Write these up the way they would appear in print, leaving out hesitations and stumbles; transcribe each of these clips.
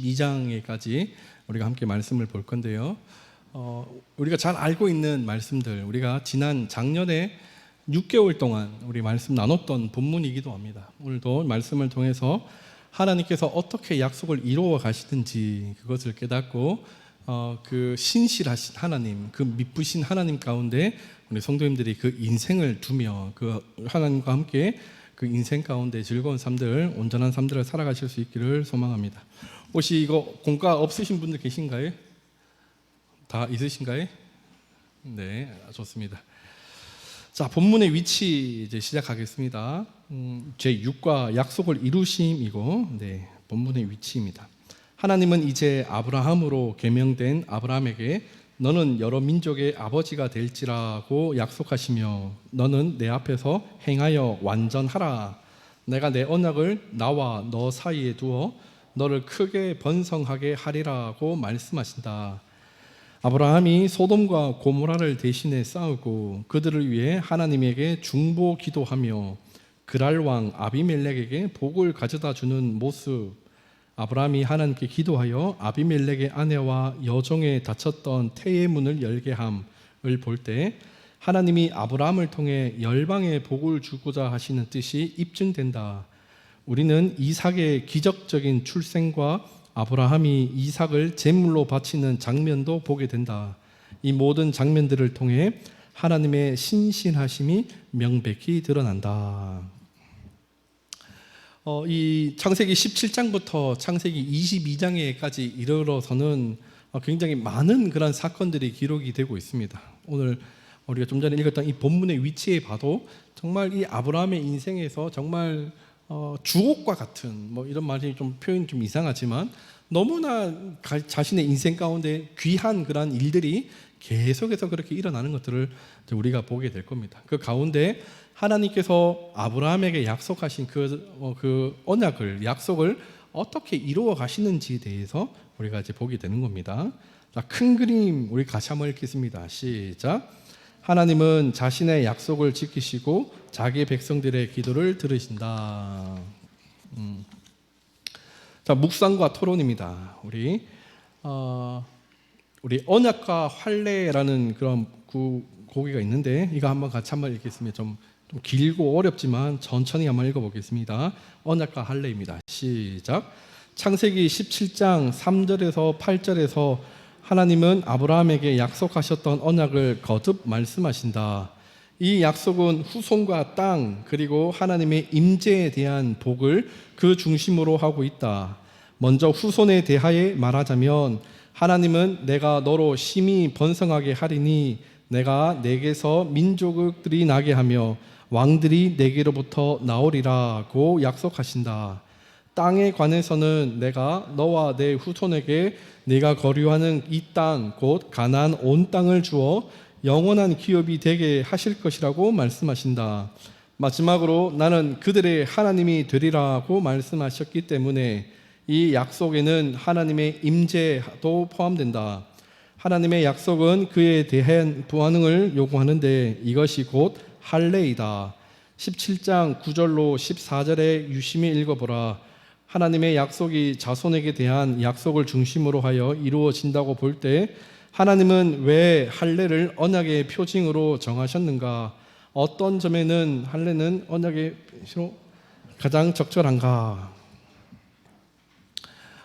22장에까지 우리가 함께 말씀을 볼 건데요. 우리가 잘 알고 있는 말씀들, 우리가 지난 작년에 6개월 동안 우리 말씀 나눴던 본문이기도 합니다. 오늘도 말씀을 통해서 하나님께서 어떻게 약속을 이루어 가시든지 그것을 깨닫고 그 신실하신 하나님, 그 미쁘신 하나님 가운데 우리 성도님들이 그 인생을 두며 그 하나님과 함께 그 인생 가운데 즐거운 삶들, 온전한 삶들을 살아가실 수 있기를 소망합니다. 혹시 이거 공과 없으신 분들 계신가요? 다 있으신가요? 네, 좋습니다. 자, 본문의 위치 이제 시작하겠습니다. 제6과 약속을 이루심이고, 본문의 위치입니다. 하나님은 이제 아브라함으로 계명된 아브라함에게 너는 여러 민족의 아버지가 될지라고 약속하시며 너는 내 앞에서 행하여 완전하라. 내가 내 언약을 나와 너 사이에 두어 너를 크게 번성하게 하리라고 말씀하신다. 아브라함이 소돔과 고모라를 대신해 싸우고 그들을 위해 하나님에게 중보 기도하며 그랄 왕 아비멜렉에게 복을 가져다 주는 모습, 아브라함이 하나님께 기도하여 아비멜렉의 아내와 여종에 닫혔던 태의 문을 열게 함을 볼 때 하나님이 아브라함을 통해 열방에 복을 주고자 하시는 뜻이 입증된다. 우리는 이삭의 기적적인 출생과 아브라함이 이삭을 제물로 바치는 장면도 보게 된다. 이 모든 장면들을 통해 하나님의 신실하심이 명백히 드러난다. 이 창세기 17장부터 창세기 22장에까지 이르러서는 굉장히 많은 그런 사건들이 기록이 되고 있습니다. 오늘 우리가 좀 전에 읽었던 이 본문의 위치에 봐도 정말 이 아브라함의 인생에서 정말 주옥과 같은, 이런 말이 좀 표현이 좀 이상하지만 너무나 자신의 인생 가운데 귀한 그런 일들이 계속해서 그렇게 일어나는 것들을 우리가 보게 될 겁니다. 그 가운데 하나님께서 아브라함에게 약속하신 그 언약을, 약속을 어떻게 이루어 가시는지에 대해서 우리가 이제 보게 되는 겁니다. 자, 큰 그림 우리 같이 한번 읽겠습니다. 시작. 하나님은 자신의 약속을 지키시고 자기 백성들의 기도를 들으신다. 자, 묵상과 토론입니다. 우리 언약과 할례라는 그런 고기가 있는데 이거 한번 같이 한번 읽겠습니다. 좀 길고 어렵지만 천천히 한번 읽어보겠습니다. 언약과 할례입니다. 시작. 창세기 17장 3절에서 8절에서 하나님은 아브라함에게 약속하셨던 언약을 거듭 말씀하신다. 이 약속은 후손과 땅 그리고 하나님의 임재에 대한 복을 그 중심으로 하고 있다. 먼저 후손에 대하여 말하자면 하나님은 내가 너로 심히 번성하게 하리니 내가 내게서 민족들이 나게 하며 왕들이 내게로부터 나오리라고 약속하신다. 땅에 관해서는 내가 너와 내 후손에게 네가 거류하는 이 땅 곧 가나안 온 땅을 주어 영원한 기업이 되게 하실 것이라고 말씀하신다. 마지막으로 나는 그들의 하나님이 되리라고 말씀하셨기 때문에 이 약속에는 하나님의 임재도 포함된다. 하나님의 약속은 그에 대한 반응을 요구하는데 이것이 곧 할례이다. 17장 9절로 14절에 유심히 읽어보라. 하나님의 약속이 자손에게 대한 약속을 중심으로 하여 이루어진다고 볼 때 하나님은 왜 할례를 언약의 표징으로 정하셨는가? 어떤 점에는 할례는 언약의 표징으로 가장 적절한가?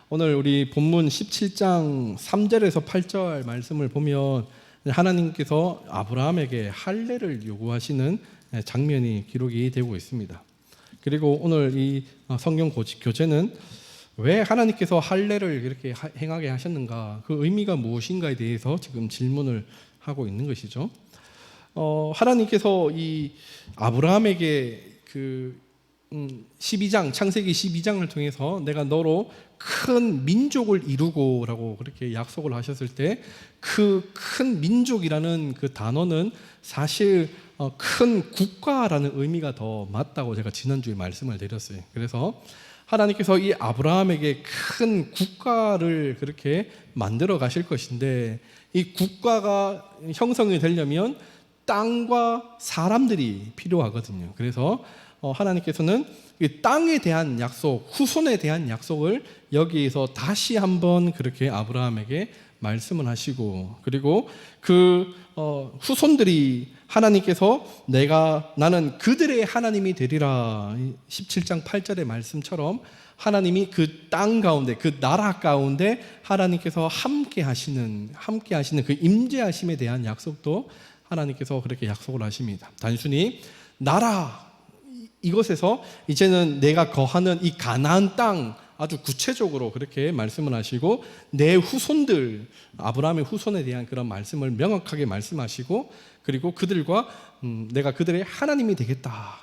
오늘 우리 본문 17장 3절에서 8절 말씀을 보면 하나님께서 아브라함에게 할례를 요구하시는 장면이 기록이 되고 있습니다. 그리고 오늘 이 성경 교재는 왜 하나님께서 할례를 이렇게 행하게 하셨는가, 그 의미가 무엇인가에 대해서 지금 질문을 하고 있는 것이죠. 하나님께서 이 아브라함에게 그 12장, 창세기 12장을 통해서 내가 너로 큰 민족을 이루고라고 그렇게 약속을 하셨을 때 그 큰 민족이라는 그 단어는 사실 큰 국가라는 의미가 더 맞다고 제가 지난주에 말씀을 드렸어요. 그래서 하나님께서 이 아브라함에게 큰 국가를 그렇게 만들어 가실 것인데 이 국가가 형성이 되려면 땅과 사람들이 필요하거든요. 그래서 하나님께서는 이 땅에 대한 약속, 후손에 대한 약속을 여기에서 다시 한번 그렇게 아브라함에게 말씀을 하시고, 그리고 그 후손들이 하나님께서 나는 그들의 하나님이 되리라 17장 8절의 말씀처럼 하나님이 그 땅 가운데, 그 나라 가운데 하나님께서 함께 하시는 그 임재하심에 대한 약속도 하나님께서 그렇게 약속을 하십니다. 단순히 나라 이것에서 이제는 내가 거하는 이 가나안 땅 아주 구체적으로 그렇게 말씀을 하시고, 내 후손들, 아브라함의 후손에 대한 그런 말씀을 명확하게 말씀하시고, 그리고 그들과 내가 그들의 하나님이 되겠다.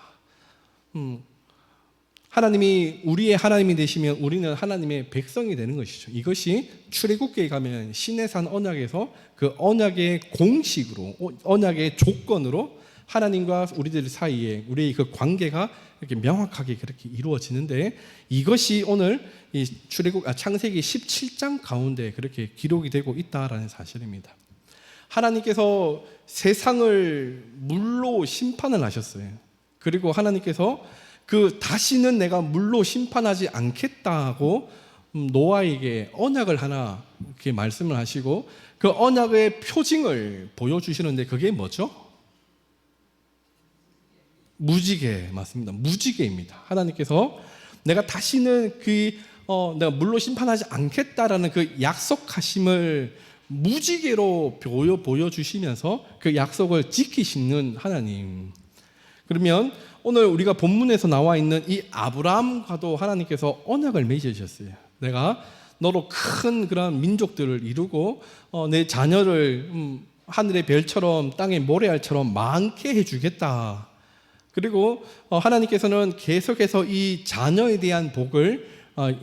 하나님이 우리의 하나님이 되시면 우리는 하나님의 백성이 되는 것이죠. 이것이 출애굽기에 가면 시내산 언약에서 그 언약의 공식으로, 언약의 조건으로 하나님과 우리들 사이에 우리의 그 관계가 이렇게 명확하게 그렇게 이루어지는데, 이것이 오늘 이 창세기 17장 가운데 그렇게 기록이 되고 있다라는 사실입니다. 하나님께서 세상을 물로 심판을 하셨어요. 그리고 하나님께서 다시는 내가 물로 심판하지 않겠다고 노아에게 언약을 하나 이렇게 말씀을 하시고, 그 언약의 표징을 보여주시는데 그게 뭐죠? 무지개, 맞습니다. 무지개입니다. 하나님께서 내가 다시는 내가 물로 심판하지 않겠다라는 그 약속하심을 무지개로 보여주시면서 그 약속을 지키시는 하나님. 그러면 오늘 우리가 본문에서 나와 있는 이 아브라함과도 하나님께서 언약을 맺으셨어요. 내가 너로 큰 그런 민족들을 이루고 내 자녀를 하늘의 별처럼 땅의 모래알처럼 많게 해주겠다. 그리고 하나님께서는 계속해서 이 자녀에 대한 복을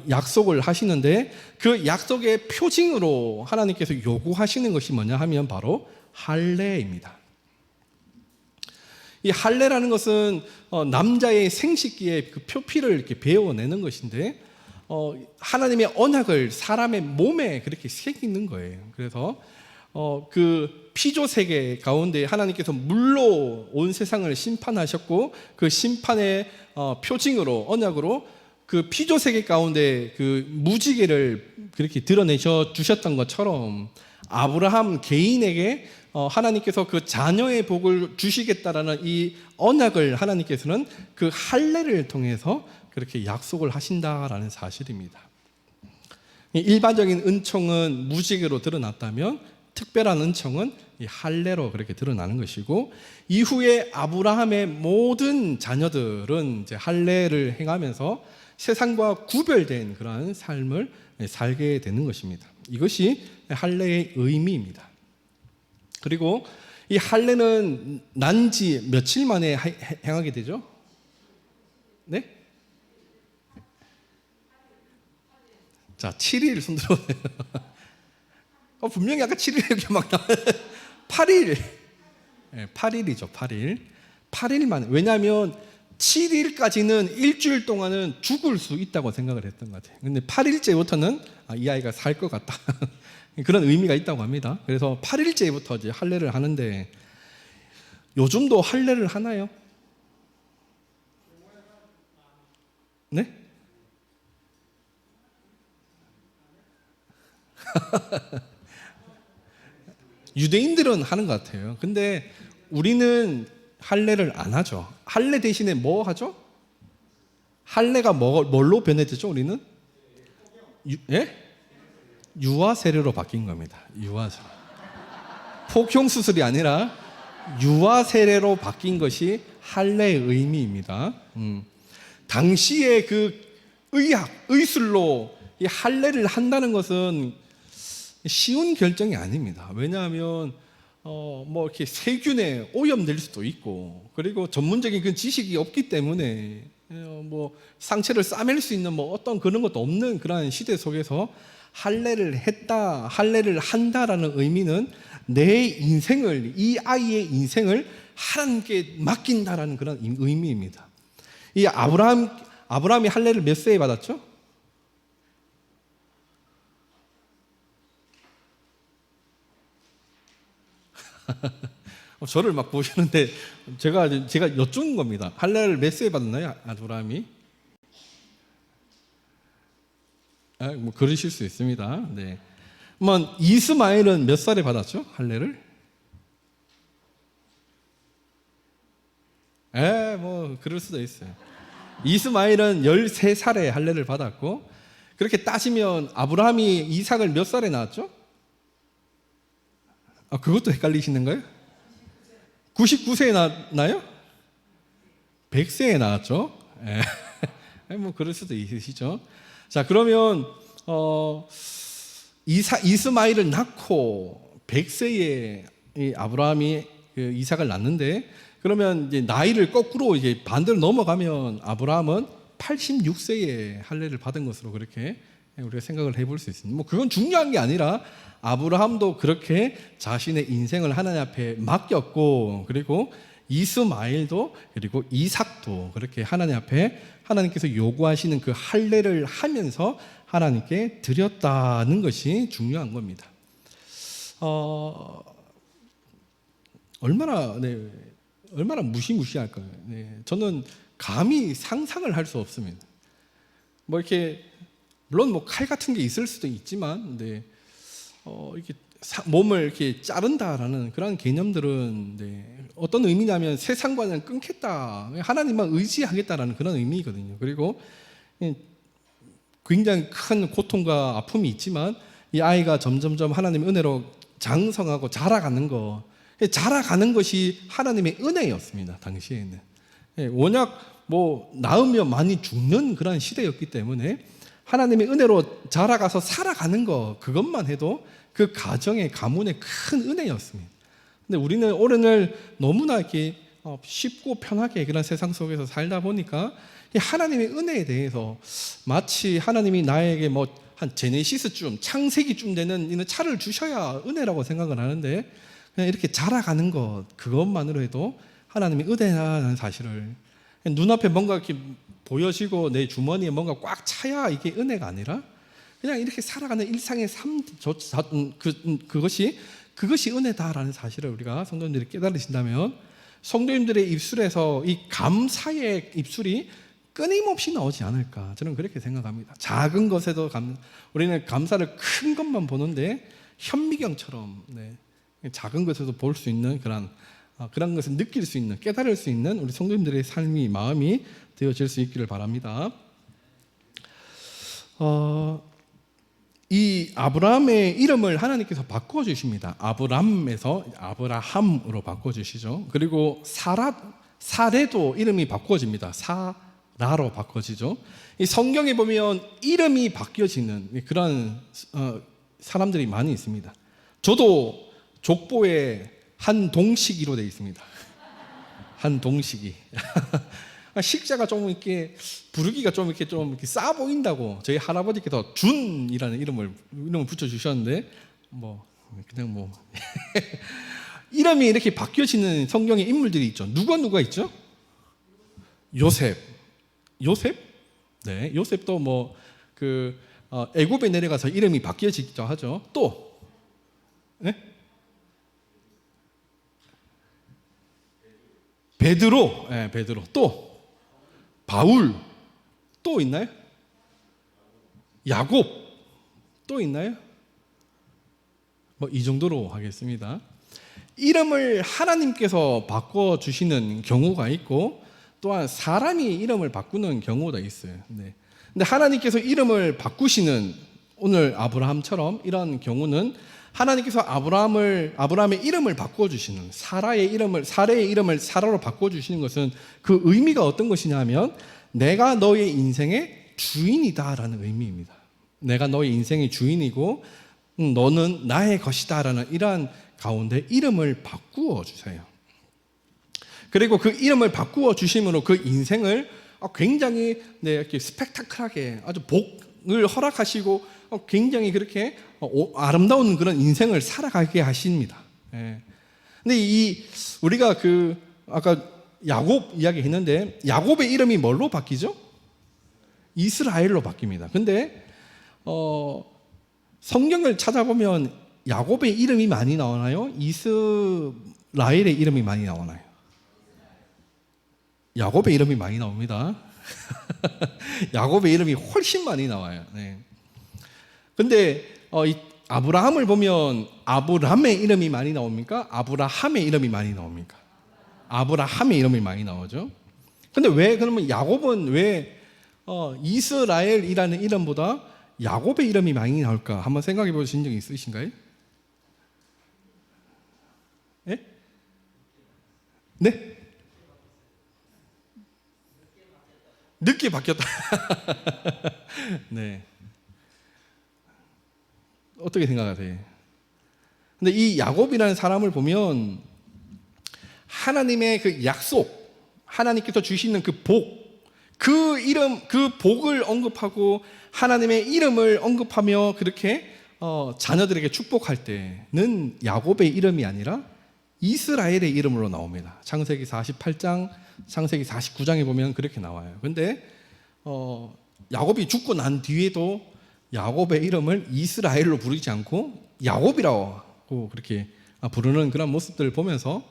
약속을 하시는데, 그 약속의 표징으로 하나님께서 요구하시는 것이 뭐냐 하면 바로 할례입니다. 이 할례라는 것은 남자의 생식기에 그 표피를 이렇게 베어내는 것인데, 하나님의 언약을 사람의 몸에 그렇게 새기는 거예요. 그래서 그 피조 세계 가운데 하나님께서 물로 온 세상을 심판하셨고, 그 심판의 표징으로, 언약으로 그 피조 세계 가운데 그 무지개를 그렇게 드러내셔 주셨던 것처럼, 아브라함 개인에게 하나님께서 그 자녀의 복을 주시겠다라는 이 언약을 하나님께서는 그 할례를 통해서 그렇게 약속을 하신다라는 사실입니다. 일반적인 은총은 무지개로 드러났다면, 특별한 은총은 이 할례로 그렇게 드러나는 것이고, 이후에 아브라함의 모든 자녀들은 이제 할례를 행하면서 세상과 구별된 그러한 삶을 살게 되는 것입니다. 이것이 할례의 의미입니다. 그리고 이 할례는 난지 며칠 만에 행하게 되죠? 네? 자, 7일 손 들어보세요. 분명히 아까 7일 이렇게 막 8일. 네, 8일이죠, 8일. 8일 만에. 왜냐하면 7일까지는 일주일 동안은 죽을 수 있다고 생각을 했던 것 같아요. 근데 8일째부터는 이 아이가 살 것 같다. 그런 의미가 있다고 합니다. 그래서 8일째부터 이제 할례를 하는데, 요즘도 할례를 하나요? 네? 유대인들은 하는 것 같아요. 근데 우리는 할례를 안 하죠. 할례 대신에 뭐 하죠? 할례가 뭘로 변해졌죠? 우리는 예? 유아 세례로 바뀐 겁니다. 유아 세례. 폭형 수술이 아니라 유아 세례로 바뀐 것이 할례의 의미입니다. 당시에 그 의술로 이 할례를 한다는 것은 쉬운 결정이 아닙니다. 왜냐하면 뭐 이렇게 세균에 오염될 수도 있고, 그리고 전문적인 그 지식이 없기 때문에 뭐 상처를 싸맬 수 있는 뭐 어떤 그런 것도 없는 그런 시대 속에서 할례를 했다, 할례를 한다라는 의미는 내 인생을, 이 아이의 인생을 하나님께 맡긴다라는 그런 의미입니다. 이 아브라함이 할례를 몇 세에 받았죠? 저를 막 보시는데 제가 여쭙는 겁니다. 할례를 몇 세에 받았나요, 아브라함이? 뭐 그러실 수 있습니다. 네. 뭐 이스마엘은 몇 살에 받았죠, 할례를? 뭐 그럴 수도 있어요. 이스마엘은 13살에 할례를 받았고, 그렇게 따지면 아브라함이 이삭을 몇 살에 낳았죠? 그것도 헷갈리시는 거예요? 99세에 낳았나요? 100세에 낳았죠? 뭐 그럴 수도 있으시죠. 자, 그러면 이스마엘을 낳고 100세에 아브라함이 그 이삭을 낳는데, 그러면 이제 나이를 거꾸로 이제 반대로 넘어가면 아브라함은 86세에 할례를 받은 것으로 그렇게 우리가 생각을 해볼 수 있습니다. 뭐 그건 중요한 게 아니라 아브라함도 그렇게 자신의 인생을 하나님 앞에 맡겼고, 그리고 이스마엘도 그리고 이삭도 그렇게 하나님 앞에 하나님께서 요구하시는 그 할례를 하면서 하나님께 드렸다는 것이 중요한 겁니다. 얼마나 무시무시할까요? 네, 저는 감히 상상을 할 수 없습니다. 뭐 이렇게 물론 뭐 칼 같은 게 있을 수도 있지만, 네, 이렇게 몸을 이렇게 자른다라는 그런 개념들은, 네, 어떤 의미냐면 세상과는 끊겠다, 하나님만 의지하겠다라는 그런 의미거든요. 그리고 굉장히 큰 고통과 아픔이 있지만 이 아이가 점점점 하나님의 은혜로 장성하고 자라가는 것이 하나님의 은혜였습니다. 당시에는 워낙 뭐 낳으면 많이 죽는 그런 시대였기 때문에 하나님의 은혜로 자라가서 살아가는 것, 그것만 해도 그 가정의 가문의 큰 은혜였습니다. 근데 우리는 오늘 너무나 이렇게 쉽고 편하게 그런 세상 속에서 살다 보니까 이 하나님의 은혜에 대해서 마치 하나님이 나에게 뭐 한 제네시스쯤, 창세기쯤 되는 이런 차를 주셔야 은혜라고 생각을 하는데, 그냥 이렇게 자라가는 것, 그것만으로 해도 하나님의 은혜라는 사실을, 눈앞에 뭔가 이렇게 보여지고 내 주머니에 뭔가 꽉 차야 이게 은혜가 아니라 그냥 이렇게 살아가는 일상의 삶, 그것이 은혜다라는 사실을 우리가 성도님들이 깨달으신다면, 성도님들의 입술에서 이 감사의 입술이 끊임없이 나오지 않을까, 저는 그렇게 생각합니다. 작은 것에도 우리는 감사를 큰 것만 보는데 현미경처럼, 네, 작은 것에도 볼 수 있는 그런 것을 느낄 수 있는, 깨달을 수 있는 우리 성도님들의 삶이, 마음이 되어질 수 있기를 바랍니다. 이 아브라함의 이름을 하나님께서 바꿔주십니다. 아브람에서 아브라함으로 바꿔주시죠. 그리고 사레도 이름이 바꿔집니다. 사라로 바꿔지죠. 이 성경에 보면 이름이 바뀌어지는 그런 사람들이 많이 있습니다. 저도 족보에 한동식이로 되어 있습니다. 한동식이. 식자가 좀 이렇게 부르기가 좀 이렇게 싸 보인다고 저희 할아버지께서 준이라는 이름을 붙여주셨는데, 뭐 그냥 뭐 이름이 이렇게 바뀌어지는 성경의 인물들이 있죠. 누가 있죠? 요셉. 네, 요셉도 뭐 그 애굽에 내려가서 이름이 바뀌어지기도 하죠. 또, 네? 베드로. 또 바울. 또 있나요? 야곱. 또 있나요? 뭐 이 정도로 하겠습니다. 이름을 하나님께서 바꿔주시는 경우가 있고, 또한 사람이 이름을 바꾸는 경우도 있어요. 네. 근데 하나님께서 이름을 바꾸시는, 오늘 아브라함처럼 이런 경우는 하나님께서 아브라함의 이름을 바꿔주시는, 사라의 이름을 사라로 바꿔주시는 것은 그 의미가 어떤 것이냐면, 내가 너의 인생의 주인이다라는 의미입니다. 내가 너의 인생의 주인이고 너는 나의 것이다라는 이러한 가운데 이름을 바꾸어 주세요. 그리고 그 이름을 바꾸어 주심으로 그 인생을 굉장히 이렇게 스펙타클하게 아주 복을 허락하시고 굉장히 그렇게 아름다운 그런 인생을 살아가게 하십니다. 근데 우리가 아까 야곱 이야기했는데, 야곱의 이름이 뭘로 바뀌죠? 이스라엘로 바뀝니다. 근데 성경을 찾아보면 야곱의 이름이 많이 나오나요? 라헬의 이름이 많이 나오나요? 야곱의 이름이 많이 나옵니다. 야곱의 이름이 훨씬 많이 나와요. 네. 근데 이 아브라함을 보면 아브람의 이름이 많이 나옵니까? 아브라함의 이름이 많이 나옵니까? 아브라함의 이름이 많이 나오죠. 근데 왜 그러면 야곱은 왜 이스라엘이라는 이름보다 야곱의 이름이 많이 나올까? 한번 생각해 보신 적 있으신가요? 네? 네? 늦게 바뀌었다. 네. 어떻게 생각하세요? 근데 이 야곱이라는 사람을 보면 하나님의 그 약속, 하나님께서 주시는 그 복, 그 이름, 그 복을 언급하고 하나님의 이름을 언급하며 그렇게 자녀들에게 축복할 때는 야곱의 이름이 아니라 이스라엘의 이름으로 나옵니다. 창세기 48장, 창세기 49장에 보면 그렇게 나와요. 근데 야곱이 죽고 난 뒤에도 야곱의 이름을 이스라엘로 부르지 않고 야곱이라고 그렇게 부르는 그런 모습들을 보면서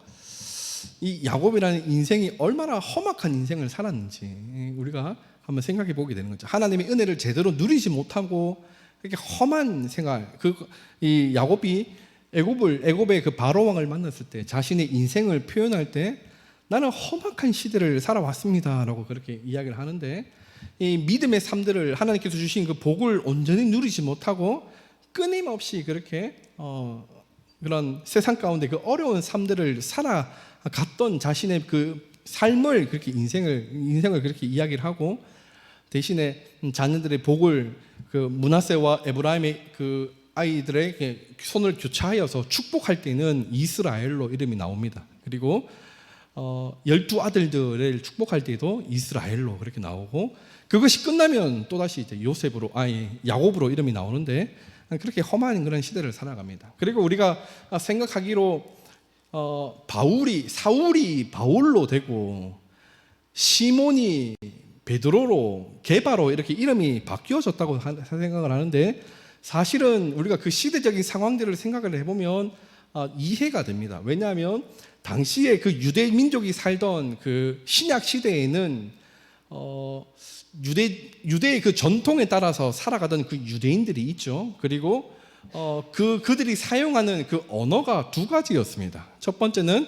이 야곱이라는 인생이 얼마나 험악한 인생을 살았는지 우리가 한번 생각해 보게 되는 거죠. 하나님의 은혜를 제대로 누리지 못하고 이렇게 험한 생활. 이 야곱이 애굽의 그 바로 왕을 만났을 때 자신의 인생을 표현할 때 나는 험악한 시대를 살아왔습니다라고 그렇게 이야기를 하는데 이 믿음의 삶들을 하나님께서 주신 그 복을 온전히 누리지 못하고 끊임없이 그렇게 그런 세상 가운데 그 어려운 삶들을 살아갔던 자신의 그 삶을 그렇게 인생을 그렇게 이야기를 하고 대신에 자녀들의 복을 그 므낫세와 에브라임의 그 아이들의 손을 교차하여서 축복할 때는 이스라엘로 이름이 나옵니다. 그리고 12아들들을 축복할 때도 이스라엘로 그렇게 나오고 그것이 끝나면 또다시 이제 야곱으로 이름이 나오는데 그렇게 험한 그런 시대를 살아갑니다. 그리고 우리가 생각하기로 사울이 바울로 되고 시몬이 베드로로 게바로 이렇게 이름이 바뀌어졌다고 생각을 하는데 사실은 우리가 그 시대적인 상황들을 생각을 해보면 이해가 됩니다. 왜냐하면 당시에 그 유대 민족이 살던 그 신약 시대에는 유대의 그 전통에 따라서 살아가던 그 유대인들이 있죠. 그리고 그들이 사용하는 그 언어가 두 가지였습니다. 첫 번째는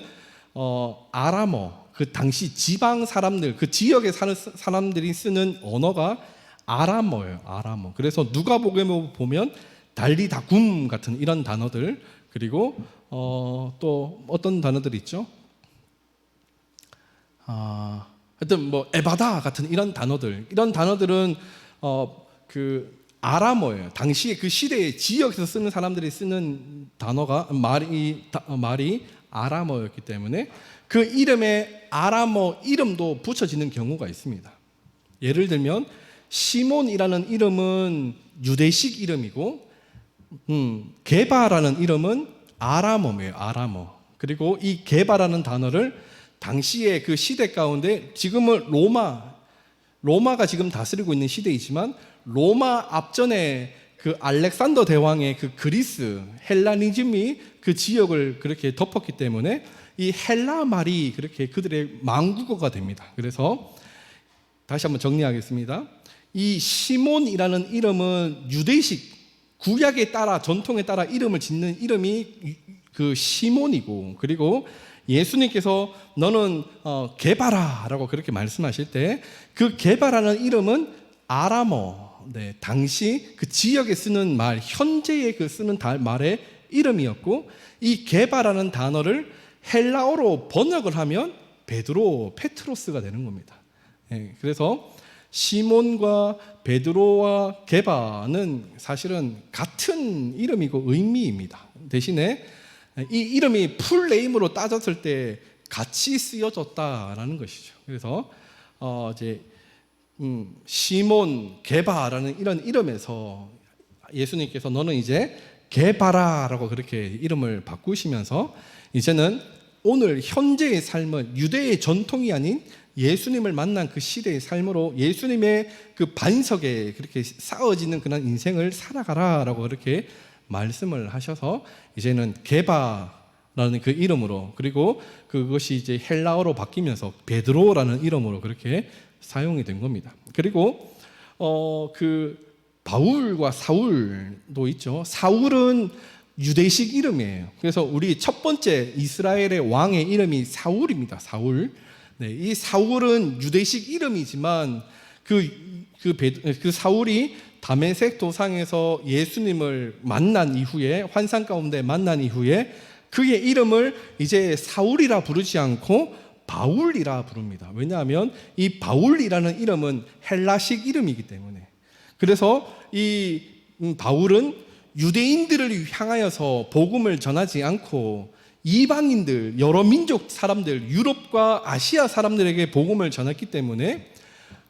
아람어, 그 당시 지방 사람들, 그 지역에 사는 사람들이 쓰는 언어가 아람어예요. 아람어. 그래서 누가복음에 보면 달리다굼 같은 이런 단어들, 그리고 또 어떤 단어들이 있죠? 하여튼 뭐 에바다 같은 이런 단어들은 그 아람어예요. 당시에 그 시대의 지역에서 쓰는 사람들이 쓰는 단어가 말이 아람어였기 때문에 그 이름에 아람어 이름도 붙여지는 경우가 있습니다. 예를 들면 시몬이라는 이름은 유대식 이름이고 게바라는 이름은 아람어예요. 아람어. 그리고 이 게바라는 단어를 당시의 그 시대 가운데 지금은 로마가 지금 다스리고 있는 시대이지만 로마 앞전에 그 알렉산더 대왕의 그 그리스 헬라니즘이 그 지역을 그렇게 덮었기 때문에 이 헬라 말이 그렇게 그들의 망국어가 됩니다. 그래서 다시 한번 정리하겠습니다. 이 시몬이라는 이름은 유대식 구약에 따라 전통에 따라 이름을 짓는 이름이 그 시몬이고, 그리고 예수님께서 너는 게바라라고 그렇게 말씀하실 때 그 게바라는 이름은 아람어, 당시 그 지역에 쓰는 말, 현재에 그 쓰는 말의 이름이었고, 이 게바라는 단어를 헬라어로 번역을 하면 페트로스가 되는 겁니다. 그래서 시몬과 베드로와 게바는 사실은 같은 이름이고 의미입니다. 대신에 이 이름이 풀네임으로 따졌을 때 같이 쓰여졌다라는 것이죠. 그래서 이제 시몬, 게바라는 이런 이름에서 예수님께서 너는 이제 게바라라고 그렇게 이름을 바꾸시면서 이제는 오늘 현재의 삶은 유대의 전통이 아닌 예수님을 만난 그 시대의 삶으로 예수님의 그 반석에 그렇게 쌓아지는 그런 인생을 살아가라라고 그렇게 말씀을 하셔서 이제는 게바라는 라는 그 이름으로, 그리고 그것이 이제 헬라어로 바뀌면서 베드로라는 이름으로 그렇게 사용이 된 겁니다. 그리고 그 바울과 사울도 있죠. 사울은 유대식 이름이에요. 그래서 우리 첫 번째 이스라엘의 왕의 이름이 사울입니다. 사울. 네, 이 사울은 유대식 이름이지만 그 사울이 다메섹 도상에서 예수님을 만난 이후에, 환상 가운데 만난 이후에 그의 이름을 이제 사울이라 부르지 않고 바울이라 부릅니다. 왜냐하면 이 바울이라는 이름은 헬라식 이름이기 때문에. 그래서 이 바울은 유대인들을 향하여서 복음을 전하지 않고 이방인들, 여러 민족 사람들, 유럽과 아시아 사람들에게 복음을 전했기 때문에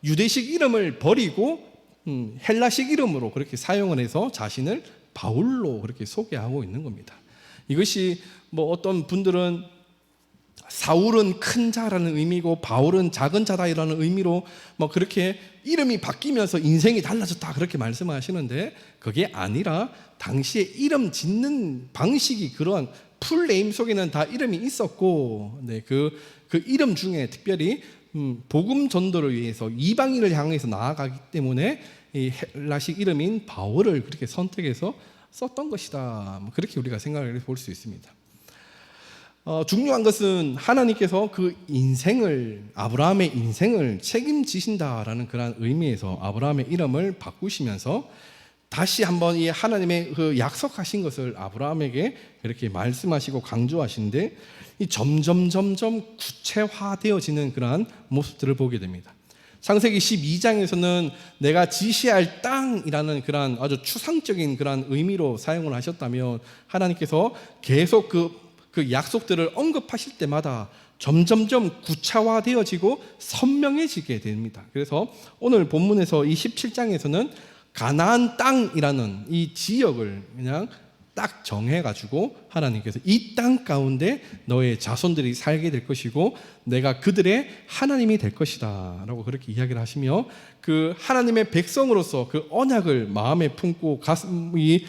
유대식 이름을 버리고 헬라식 이름으로 그렇게 사용을 해서 자신을 바울로 그렇게 소개하고 있는 겁니다. 이것이 뭐 어떤 분들은 사울은 큰 자라는 의미고 바울은 작은 자다라는 의미로 뭐 그렇게 이름이 바뀌면서 인생이 달라졌다 그렇게 말씀하시는데, 그게 아니라 당시에 이름 짓는 방식이 그러한 풀네임 속에는 다 이름이 있었고, 네, 그 이름 중에 특별히 복음 전도를 위해서 이방인을 향해서 나아가기 때문에 이 헬라식 이름인 바울을 그렇게 선택해서 썼던 것이다. 그렇게 우리가 생각을 볼 수 있습니다. 중요한 것은 하나님께서 그 인생을, 아브라함의 인생을 책임지신다라는 그런 의미에서 아브라함의 이름을 바꾸시면서 다시 한번 이 하나님의 그 약속하신 것을 아브라함에게 이렇게 말씀하시고 강조하시는데, 이 점점 구체화되어지는 그러한 모습들을 보게 됩니다. 창세기 12장에서는 내가 지시할 땅이라는 그런 아주 추상적인 그런 의미로 사용을 하셨다면, 하나님께서 계속 그 약속들을 언급하실 때마다 점점 구체화되어지고 선명해지게 됩니다. 그래서 오늘 본문에서 이 17장에서는 가나안 땅이라는 이 지역을 그냥 딱 정해가지고 하나님께서 이 땅 가운데 너의 자손들이 살게 될 것이고 내가 그들의 하나님이 될 것이다 라고 그렇게 이야기를 하시며, 그 하나님의 백성으로서 그 언약을 마음에 품고 가슴이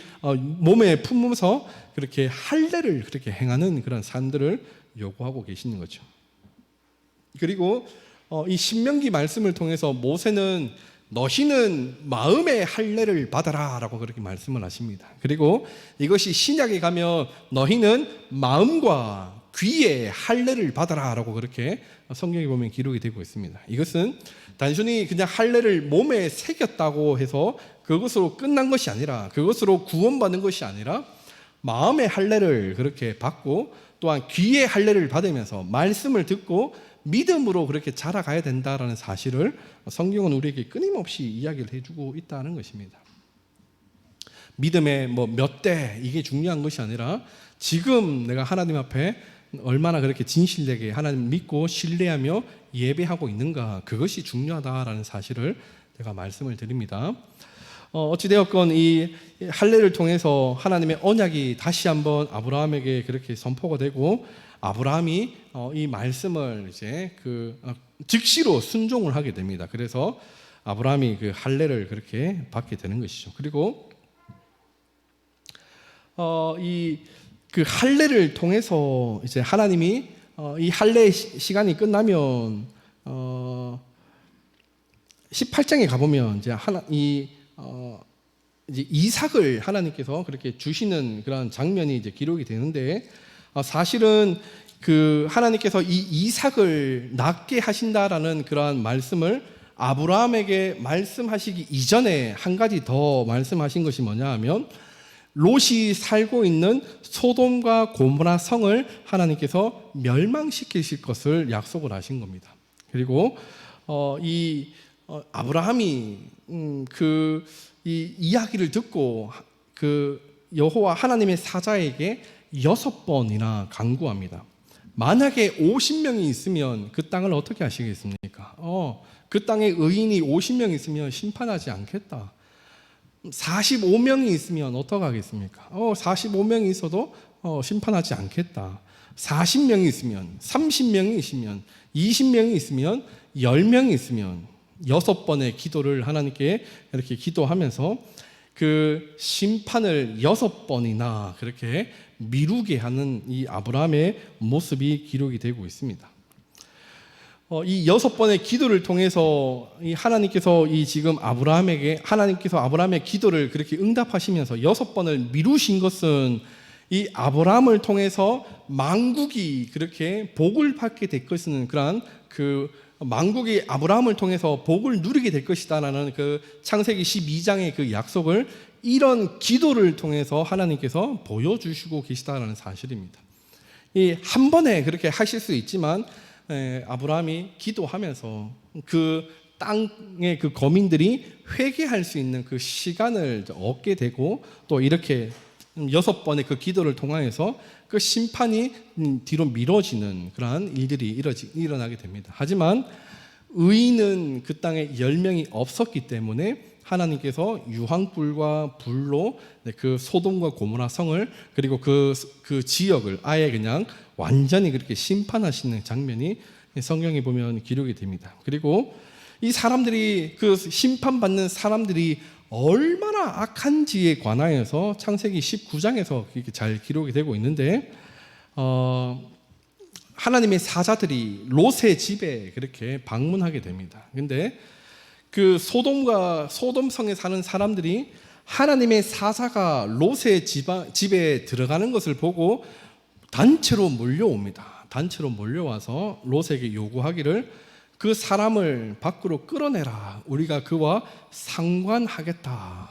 몸에 품으면서 그렇게 할례를 그렇게 행하는 그런 삶들을 요구하고 계시는 거죠. 그리고 이 신명기 말씀을 통해서 모세는 너희는 마음의 할례를 받아라 라고 그렇게 말씀을 하십니다. 그리고 이것이 신약에 가면 너희는 마음과 귀의 할례를 받아라 라고 그렇게 성경에 보면 기록이 되고 있습니다. 이것은 단순히 그냥 할례를 몸에 새겼다고 해서 그것으로 끝난 것이 아니라, 그것으로 구원받는 것이 아니라 마음의 할례를 그렇게 받고 또한 귀의 할례를 받으면서 말씀을 듣고 믿음으로 그렇게 자라가야 된다라는 사실을 성경은 우리에게 끊임없이 이야기를 해주고 있다는 것입니다. 믿음의 몇 대 이게 중요한 것이 아니라 지금 내가 하나님 앞에 얼마나 그렇게 진실되게 하나님 믿고 신뢰하며 예배하고 있는가, 그것이 중요하다라는 사실을 제가 말씀을 드립니다. 어찌되었건 이 할례를 통해서 하나님의 언약이 다시 한번 아브라함에게 그렇게 선포가 되고, 아브라함이 이 말씀을 이제 즉시로 순종을 하게 됩니다. 그래서 아브라함이 그 할례를 그렇게 받게 되는 것이죠. 그리고 이 할례를 통해서 이제 하나님이 이 할례 시간이 끝나면 18장에 가보면 이제 이제 이삭을 하나님께서 그렇게 주시는 그런 장면이 이제 기록이 되는데, 사실은 하나님께서 이 이삭을 낳게 하신다라는 그러한 말씀을 아브라함에게 말씀하시기 이전에 한 가지 더 말씀하신 것이 뭐냐 하면, 롯이 살고 있는 소돔과 고모라 성을 하나님께서 멸망시키실 것을 약속을 하신 겁니다. 그리고 아브라함이 이 이야기를 듣고 여호와 하나님의 사자에게 6번이나 간구합니다. 만약에 50명이 있으면 그 땅을 어떻게 하시겠습니까? 그 땅에 의인이 50명 있으면 심판하지 않겠다. 45명이 있으면 어떻게 하겠습니까? 45명이 있어도 심판하지 않겠다. 40명이 있으면, 30명이 있으면, 20명이 있으면, 10명이 있으면 6번의 기도를 하나님께 이렇게 기도하면서 그 심판을 6번이나 그렇게 미루게 하는 이 아브라함의 모습이 기록이 되고 있습니다. 이 6번의 기도를 통해서 이 하나님께서 이 지금 하나님께서 아브라함의 기도를 그렇게 응답하시면서 6번을 미루신 것은 이 아브라함을 통해서 만국이 그렇게 복을 받게 될 것은 그러한 그 만국이 아브라함을 통해서 복을 누리게 될 것이다라는 그 창세기 12장의 그 약속을 이런 기도를 통해서 하나님께서 보여주시고 계시다라는 사실입니다. 이 한 번에 그렇게 하실 수 있지만 아브라함이 기도하면서 그 땅의 그 거민들이 회개할 수 있는 그 시간을 얻게 되고 또 이렇게 6번의 그 기도를 통하여서 그 심판이 뒤로 미뤄지는 그러한 일들이 일어나게 됩니다. 하지만 의인은 그 땅에 10명이 없었기 때문에 하나님께서 유황불과 불로 그 소돔과 고모라 성을 그리고 그 지역을 아예 그냥 완전히 그렇게 심판하시는 장면이 성경에 보면 기록이 됩니다. 그리고 이 사람들이 그 심판받는 사람들이 얼마나 악한지에 관하여서 창세기 19장에서 이렇게 잘 기록이 되고 있는데 하나님의 사자들이 롯의 집에 그렇게 방문하게 됩니다. 근데 그 소돔성에 사는 사람들이 하나님의 사자가 롯의 집에 들어가는 것을 보고 단체로 몰려옵니다. 단체로 몰려와서 롯에게 요구하기를 그 사람을 밖으로 끌어내라. 우리가 그와 상관하겠다.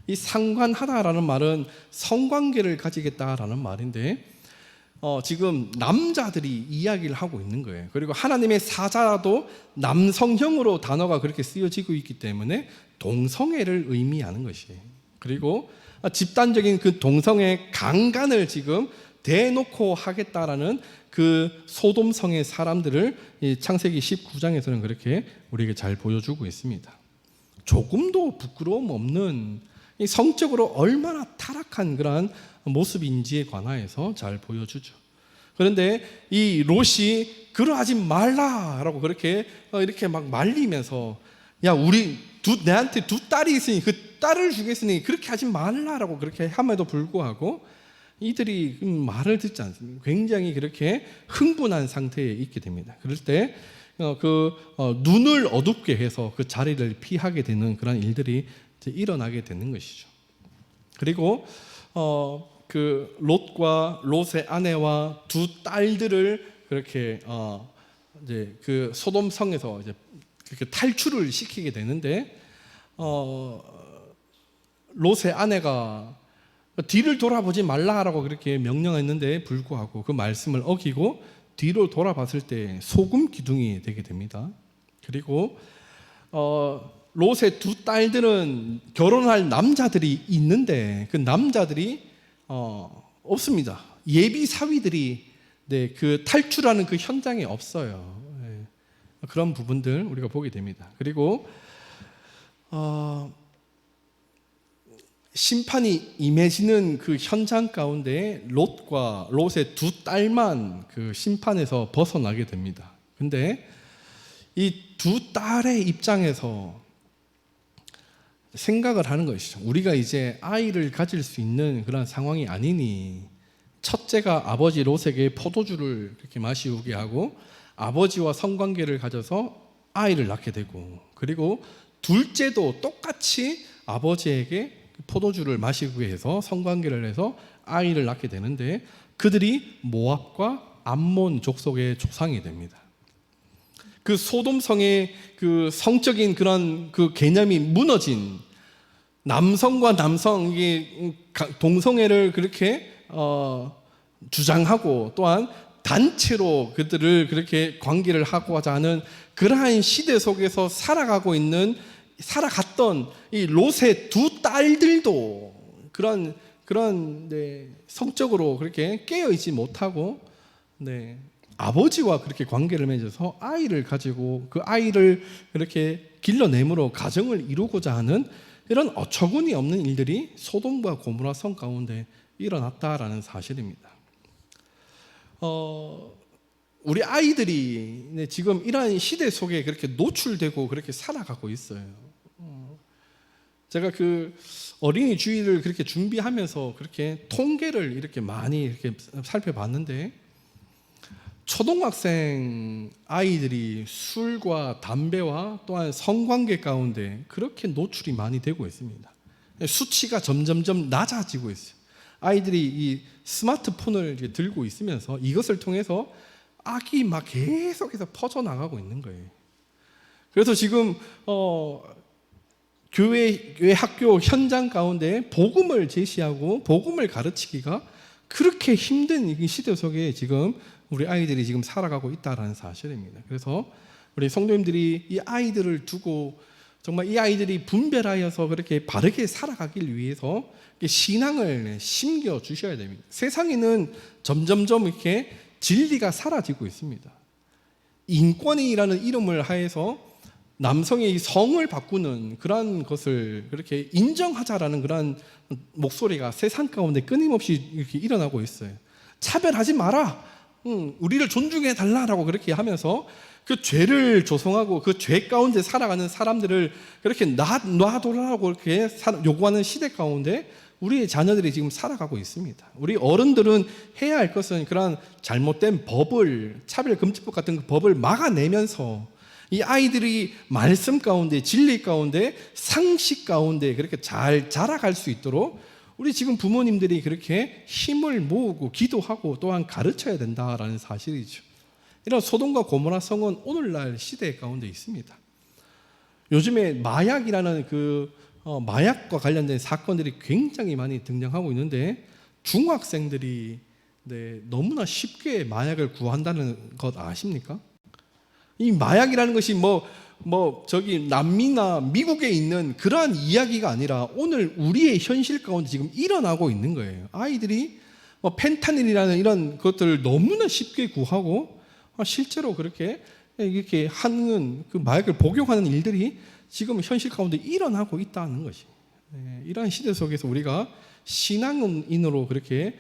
이 상관하다라는 말은 성관계를 가지겠다라는 말인데 지금 남자들이 이야기를 하고 있는 거예요. 그리고 하나님의 사자도 남성형으로 단어가 그렇게 쓰여지고 있기 때문에 동성애를 의미하는 것이에요. 그리고 집단적인 그 동성애 강간을 지금 대놓고 하겠다라는 그 소돔성의 사람들을 이 창세기 19장에서는 그렇게 우리에게 잘 보여주고 있습니다. 조금도 부끄러움 없는 이 성적으로 얼마나 타락한 그러한 모습인지에 관하여서 잘 보여주죠. 그런데 이 롯이 그러하지 말라라고 그렇게 이렇게 막 말리면서 야 내한테 2딸이 있으니 그 딸을 주겠으니 그렇게 하지 말라라고 그렇게 함에도 불구하고 이들이 말을 듣지 않습니다. 굉장히 그렇게 흥분한 상태에 있게 됩니다. 그럴 때 눈을 어둡게 해서 그 자리를 피하게 되는 그런 일들이 일어나게 되는 것이죠. 그리고 그 롯과 롯의 아내와 2딸들을 그렇게 이제 그 소돔성에서 이제 그렇게 탈출을 시키게 되는데 롯의 아내가 뒤를 돌아보지 말라라고 그렇게 명령했는데 불구하고 그 말씀을 어기고 뒤로 돌아봤을 때 소금 기둥이 되게 됩니다. 그리고 롯의 2딸들은 결혼할 남자들이 있는데 그 남자들이 없습니다. 예비 사위들이 그 탈출하는 그 현장에 없어요. 그런 부분들 우리가 보게 됩니다. 그리고 심판이 임해지는 그 현장 가운데 롯과 롯의 2딸만 그 심판에서 벗어나게 됩니다. 근데 이 2딸의 입장에서 생각을 하는 것이죠. 우리가 이제 아이를 가질 수 있는 그런 상황이 아니니 첫째가 아버지 롯에게 포도주를 그렇게 마시우게 하고 아버지와 성관계를 가져서 아이를 낳게 되고 그리고 둘째도 똑같이 아버지에게 포도주를 마시게 해서 성관계를 해서 아이를 낳게 되는데 그들이 모압과 암몬 족속의 조상이 됩니다. 그 소돔성의 그 성적인 그런 그 개념이 무너진 남성과 남성 이게 동성애를 그렇게 주장하고 또한 단체로 그들을 그렇게 관계를 하고자 하는 그러한 시대 속에서 살아갔던 이 롯의 2딸들도 그런 성적으로 그렇게 깨어 있지 못하고 아버지와 그렇게 관계를 맺어서 아이를 가지고 그 아이를 그렇게 길러내므로 가정을 이루고자 하는 이런 어처구니 없는 일들이 소돔과 고모라 성 가운데 일어났다라는 사실입니다. 우리 아이들이 지금 이러한 시대 속에 그렇게 노출되고 그렇게 살아가고 있어요. 제가 그 어린이 주일을 그렇게 준비하면서 그렇게 통계를 이렇게 많이 이렇게 살펴봤는데, 초등학생 아이들이 술과 담배와 또한 성관계 가운데 그렇게 노출이 많이 되고 있습니다. 수치가 점점점 낮아지고 있어요. 아이들이 이 스마트폰을 들고 있으면서 이것을 통해서 악이 막 계속해서 퍼져나가고 있는 거예요. 그래서 지금 교회 학교 현장 가운데 복음을 제시하고 복음을 가르치기가 그렇게 힘든 이 시대 속에 지금 우리 아이들이 지금 살아가고 있다는 사실입니다. 그래서 우리 성도님들이 이 아이들을 두고 정말 이 아이들이 분별하여서 그렇게 바르게 살아가길 위해서 신앙을 심겨 주셔야 됩니다. 세상에는 점점점 이렇게 진리가 사라지고 있습니다. 인권이라는 이름을 하에서 남성의 성을 바꾸는 그러한 것을 그렇게 인정하자라는 그러한 목소리가 세상 가운데 끊임없이 이렇게 일어나고 있어요. 차별하지 마라, 우리를 존중해 달라라고 그렇게 하면서 그 죄를 조성하고 그 죄 가운데 살아가는 사람들을 그렇게 놔둬라고 그렇게 요구하는 시대 가운데 우리의 자녀들이 지금 살아가고 있습니다. 우리 어른들은 해야 할 것은 그런 잘못된 법을, 차별금지법 같은 그 법을 막아내면서 이 아이들이 말씀 가운데, 진리 가운데, 상식 가운데 그렇게 잘 자라갈 수 있도록 우리 지금 부모님들이 그렇게 힘을 모으고 기도하고 또한 가르쳐야 된다라는 사실이죠. 이런 소돔과 고모라 성은 오늘날 시대 가운데 있습니다. 요즘에 마약이라는 마약과 관련된 사건들이 굉장히 많이 등장하고 있는데, 중학생들이 너무나 쉽게 마약을 구한다는 것 아십니까? 이 마약이라는 것이 저기 남미나 미국에 있는 그러한 이야기가 아니라 오늘 우리의 현실 가운데 지금 일어나고 있는 거예요. 아이들이 펜타닐이라는 이런 것들을 너무나 쉽게 구하고 실제로 그렇게 이렇게 하는 그 마약을 복용하는 일들이 지금 현실 가운데 일어나고 있다는 것이, 이러한 시대 속에서 우리가 신앙인으로 그렇게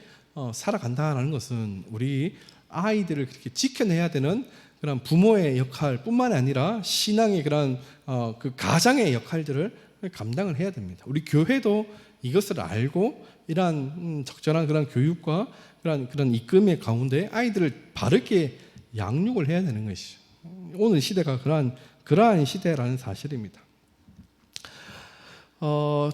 살아간다는 것은 우리 아이들을 그렇게 지켜내야 되는 그런 부모의 역할뿐만 아니라 신앙의 그런 그 가장의 역할들을 감당을 해야 됩니다. 우리 교회도 이것을 알고 이러한 적절한 그런 교육과 그런 이끌림의 가운데 아이들을 바르게 양육을 해야 되는 것이죠. 오늘 시대가 그러한 시대라는 사실입니다.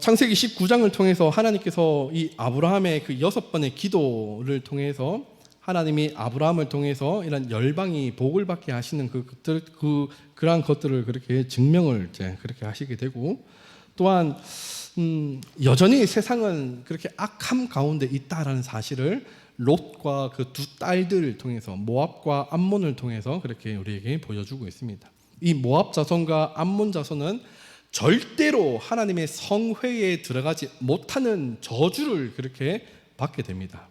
창세기 19장을 통해서 하나님께서 이 아브라함의 그 6번의 기도를 통해서 하나님이 아브라함을 통해서 이런 열방이 복을 받게 하시는 그러한 것들을 그렇게 증명을 이제 그렇게 하시게 되고, 또한 여전히 세상은 그렇게 악함 가운데 있다라는 사실을 롯과 그 두 딸들을 통해서, 모압과 암몬을 통해서 그렇게 우리에게 보여주고 있습니다. 이 모압 자손과 암몬 자손은 절대로 하나님의 성회에 들어가지 못하는 저주를 그렇게 받게 됩니다.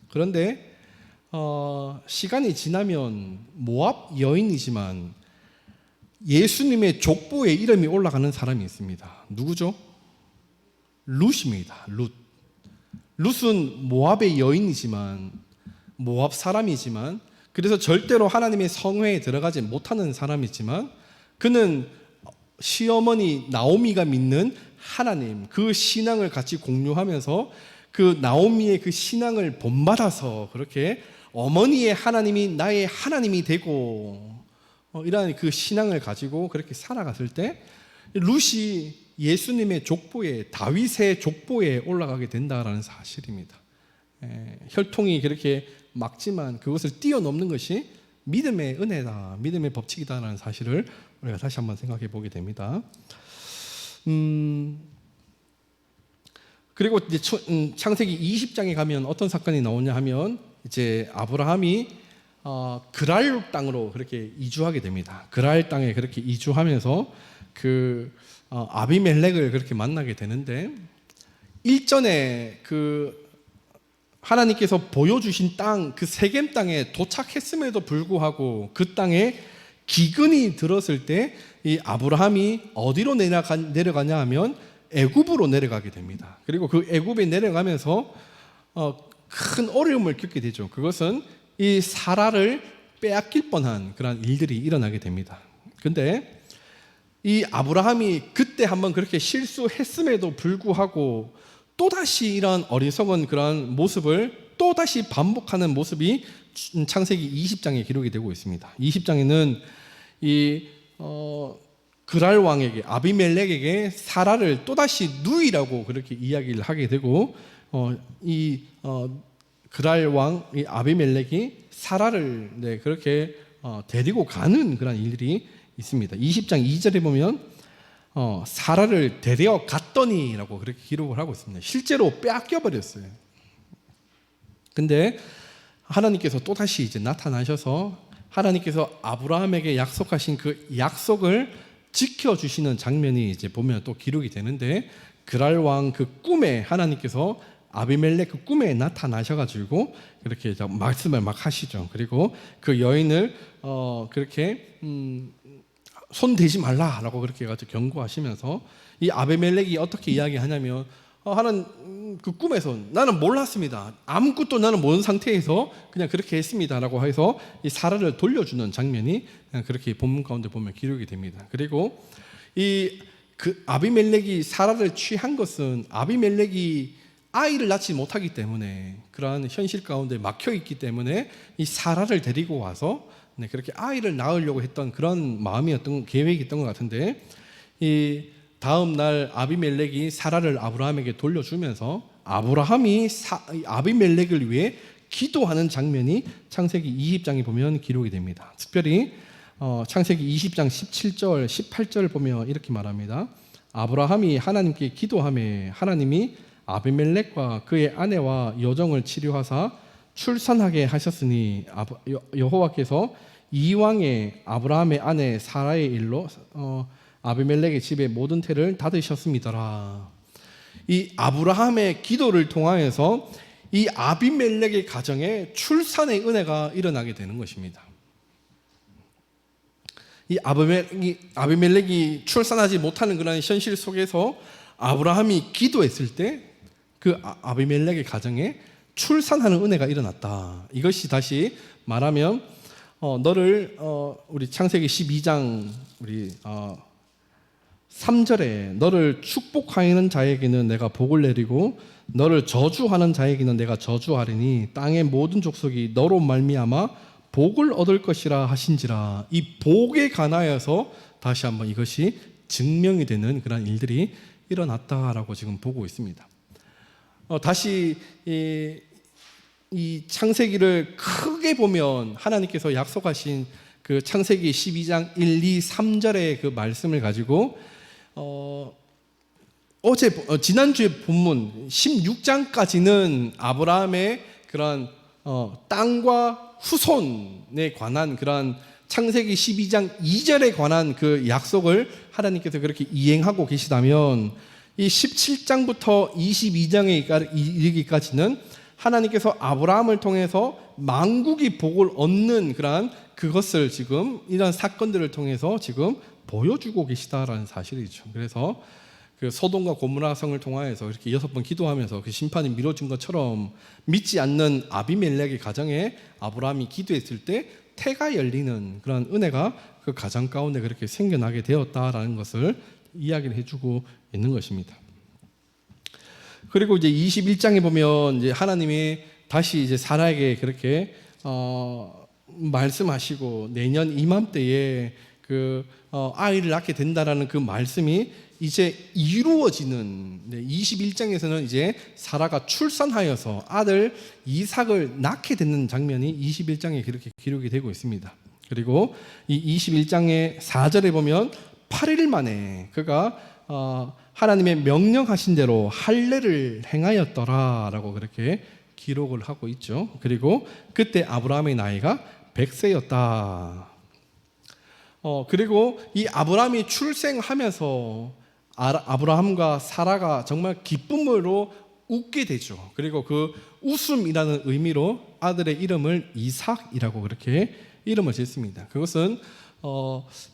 그런데 시간이 지나면 모압 여인이지만 예수님의 족보에 이름이 올라가는 사람이 있습니다. 누구죠? 룻입니다. 룻은 모압의 여인이지만, 모압 사람이지만, 그래서 절대로 하나님의 성회에 들어가지 못하는 사람이지만, 그는 시어머니 나오미가 믿는 하나님, 그 신앙을 같이 공유하면서 그 나오미의 그 신앙을 본받아서 그렇게 어머니의 하나님이 나의 하나님이 되고, 이러한 그 신앙을 가지고 그렇게 살아갔을 때 룻이 예수님의 족보에, 다윗의 족보에 올라가게 된다라는 사실입니다. 혈통이 그렇게 막지만 그것을 뛰어넘는 것이 믿음의 은혜다, 믿음의 법칙이다라는 사실을 우리가 다시 한번 생각해 보게 됩니다. 그리고 이제 창세기 20장에 가면 어떤 사건이 나오냐 하면, 이제 아브라함이 그랄 땅으로 그렇게 이주하게 됩니다. 그랄 땅에 그렇게 이주하면서 아비멜렉을 그렇게 만나게 되는데, 일전에 하나님께서 보여주신 땅, 그 세겜 땅에 도착했음에도 불구하고 그 땅에 기근이 들었을 때 이 아브라함이 어디로 내려가냐 하면 애굽으로 내려가게 됩니다. 그리고 그 애굽에 내려가면서 큰 어려움을 겪게 되죠. 그것은 이 사라를 빼앗길 뻔한 그런 일들이 일어나게 됩니다. 근데 이 아브라함이 그때 한번 그렇게 실수했음에도 불구하고 또다시 이런 어리석은 그런 모습을 또다시 반복하는 모습이 창세기 20장에 기록이 되고 있습니다. 20장에는 이 그랄 왕에게, 아비멜렉에게 사라를 또다시 누이라고 그렇게 이야기를 하게 되고, 그랄 왕 이 아비멜렉이 사라를 그렇게 데리고 가는 그런 일들이 있습니다. 20장 2절에 보면 사라를 데려 갔더니라고 그렇게 기록을 하고 있습니다. 실제로 빼앗겨 버렸어요. 근데 하나님께서 또다시 이제 나타나셔서 하나님께서 아브라함에게 약속하신 그 약속을 지켜주시는 장면이 이제 보면 또 기록이 되는데, 그랄 왕 그 꿈에 하나님께서 아비멜렉 그 꿈에 나타나셔가지고 그렇게 말씀을 막 하시죠. 그리고 그 여인을 그렇게 손 대지 말라라고 그렇게 해가지고 경고하시면서 이 아비멜렉이 어떻게 이야기하냐면 하나님 그 꿈에서 나는 몰랐습니다. 아무것도 나는 모르는 상태에서 그냥 그렇게 했습니다라고 해서 이 사라를 돌려주는 장면이 그렇게 본문 가운데 보면 기록이 됩니다. 그리고 그 아비멜렉이 사라를 취한 것은 아비멜렉이 아이를 낳지 못하기 때문에, 그러한 현실 가운데 막혀 있기 때문에 이 사라를 데리고 와서 그렇게 아이를 낳으려고 했던 그런 마음이었던, 계획이었던 것 같은데, 이 다음 날 아비멜렉이 사라를 아브라함에게 돌려주면서 아브라함이 아비멜렉을 위해 기도하는 장면이 창세기 20장에 보면 기록이 됩니다. 특별히 창세기 20장 17절 18절 보면 이렇게 말합니다. 아브라함이 하나님께 기도하매 하나님이 아비멜렉과 그의 아내와 여종을 치료하사 출산하게 하셨으니 여호와께서 이왕에 아브라함의 아내 사라의 일로 아비멜렉의 집에 모든 태를 닫으셨습니다라. 이 아브라함의 기도를 통하여서 이 아비멜렉의 가정에 출산의 은혜가 일어나게 되는 것입니다. 이 아비멜렉이 출산하지 못하는 그런 현실 속에서 아브라함이 기도했을 때 그 아비멜렉의 가정에 출산하는 은혜가 일어났다. 이것이 다시 말하면 너를 우리 창세기 12장 우리 3절에 너를 축복하는 자에게는 내가 복을 내리고 너를 저주하는 자에게는 내가 저주하리니 땅의 모든 족속이 너로 말미암아 복을 얻을 것이라 하신지라. 이 복에 관하여서 다시 한번 이것이 증명이 되는 그런 일들이 일어났다라고 지금 보고 있습니다. 다시 이 창세기를 크게 보면 하나님께서 약속하신 그 창세기 12장 1, 2, 3절의 그 말씀을 가지고 지난주에 본문 16장까지는 아브라함의 그런 땅과 후손에 관한 그런 창세기 12장 2절에 관한 그 약속을 하나님께서 그렇게 이행하고 계시다면, 이 17장부터 22장에 이르기까지는 하나님께서 아브라함을 통해서 만국이 복을 얻는 그러한 그것을 지금 이런 사건들을 통해서 지금 보여주고 계시다라는 사실이죠. 그래서 그 소돔과 고모라 성을 통하여서 이렇게 6번 기도하면서 그 심판이 미뤄진 것처럼 믿지 않는 아비멜렉의 가정에 아브라함이 기도했을 때 태가 열리는 그런 은혜가 그 가정 가운데 그렇게 생겨나게 되었다라는 것을 이야기를 해주고 있는 것입니다. 그리고 이제 21장에 보면 이제 하나님이 다시 이제 사라에게 그렇게 말씀하시고 내년 이맘때에 그 아이를 낳게 된다라는 그 말씀이 이제 이루어지는 21장에서는 이제 사라가 출산하여서 아들 이삭을 낳게 되는 장면이 21장에 그렇게 기록이 되고 있습니다. 그리고 이 21장의 4절에 보면 8일 만에 그가 하나님의 명령하신 대로 할례를 행하였더라라고 그렇게 기록을 하고 있죠. 그리고 그때 아브라함의 나이가 100세였다. 그리고 이 아브라함이 출생하면서 아브라함과 사라가 정말 기쁨으로 웃게 되죠. 그리고 그 웃음이라는 의미로 아들의 이름을 이삭이라고 그렇게 이름을 짓습니다. 그것은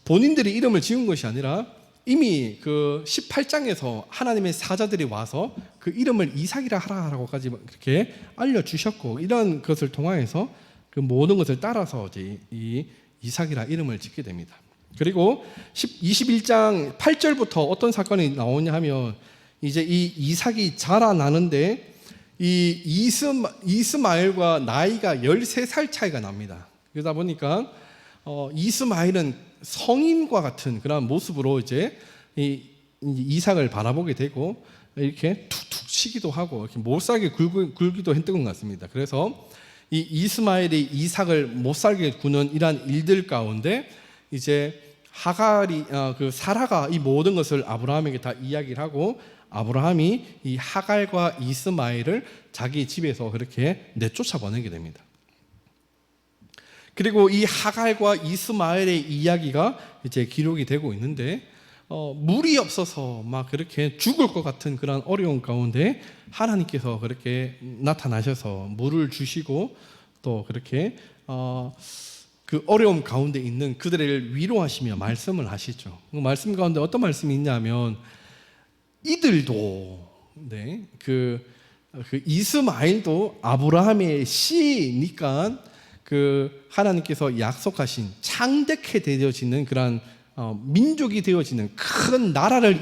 본인들이 이름을 지은 것이 아니라 이미 그 18장에서 하나님의 사자들이 와서 그 이름을 이삭이라 하라라고까지 그렇게 알려주셨고, 이런 것을 통하여서 그 모든 것을 따라서 이제 이 이삭이라 이름을 짓게 됩니다. 그리고 21장 8절부터 어떤 사건이 나오냐 하면 이제 이 이삭이 자라나는데 이 이스마엘과 나이가 13살 차이가 납니다. 그러다 보니까 이스마엘은 성인과 같은 그런 모습으로 이제 이삭을 바라보게 되고 이렇게 툭툭 치기도 하고 이렇게 못살게 굴기도 했던 것 같습니다. 그래서 이 이스마엘이 이삭을 못살게 구는 이러한 일들 가운데 이제 하갈이 그 사라가 이 모든 것을 아브라함에게 다 이야기를 하고 아브라함이 이 하갈과 이스마엘을 자기 집에서 그렇게 내쫓아 보내게 됩니다. 그리고 이 하갈과 이스마엘의 이야기가 이제 기록이 되고 있는데 물이 없어서 막 그렇게 죽을 것 같은 그런 어려운 가운데 하나님께서 그렇게 나타나셔서 물을 주시고 또 그렇게 그 어려움 가운데 있는 그들을 위로하시며 말씀을 하시죠. 그 말씀 가운데 어떤 말씀이 있냐면 이들도 그 이스마엘도 아브라함의 씨니까 그 하나님께서 약속하신 창대케 되어지는 그런 민족이 되어지는 큰 나라를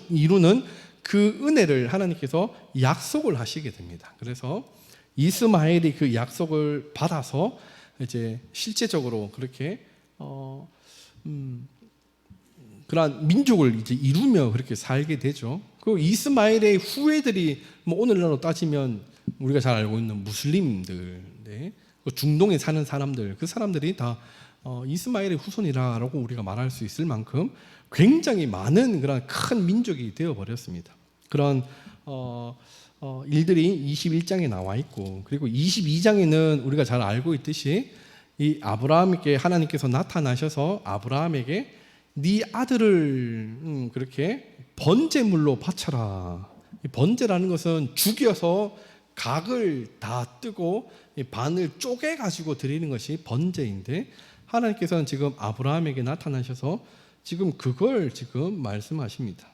이루는 그 은혜를 하나님께서 약속을 하시게 됩니다. 그래서 이스마엘이 그 약속을 받아서 이제 실제적으로 그렇게 그러한 민족을 이제 이루며 그렇게 살게 되죠. 그 이스마엘의 후예들이 뭐 오늘날로 따지면 우리가 잘 알고 있는 무슬림들, 그 중동에 사는 사람들, 그 사람들이 다 이스마엘의 후손이라고 우리가 말할 수 있을 만큼 굉장히 많은 그런 큰 민족이 되어 버렸습니다. 그런 일들이 21장에 나와 있고, 그리고 22장에는 우리가 잘 알고 있듯이 이 아브라함에게 하나님께서 나타나셔서 아브라함에게 네 아들을 그렇게 번제물로 바쳐라. 이 번제라는 것은 죽여서 각을 다 뜨고 반을 쪼개 가지고 드리는 것이 번제인데, 하나님께서는 지금 아브라함에게 나타나셔서 지금 그걸 지금 말씀하십니다.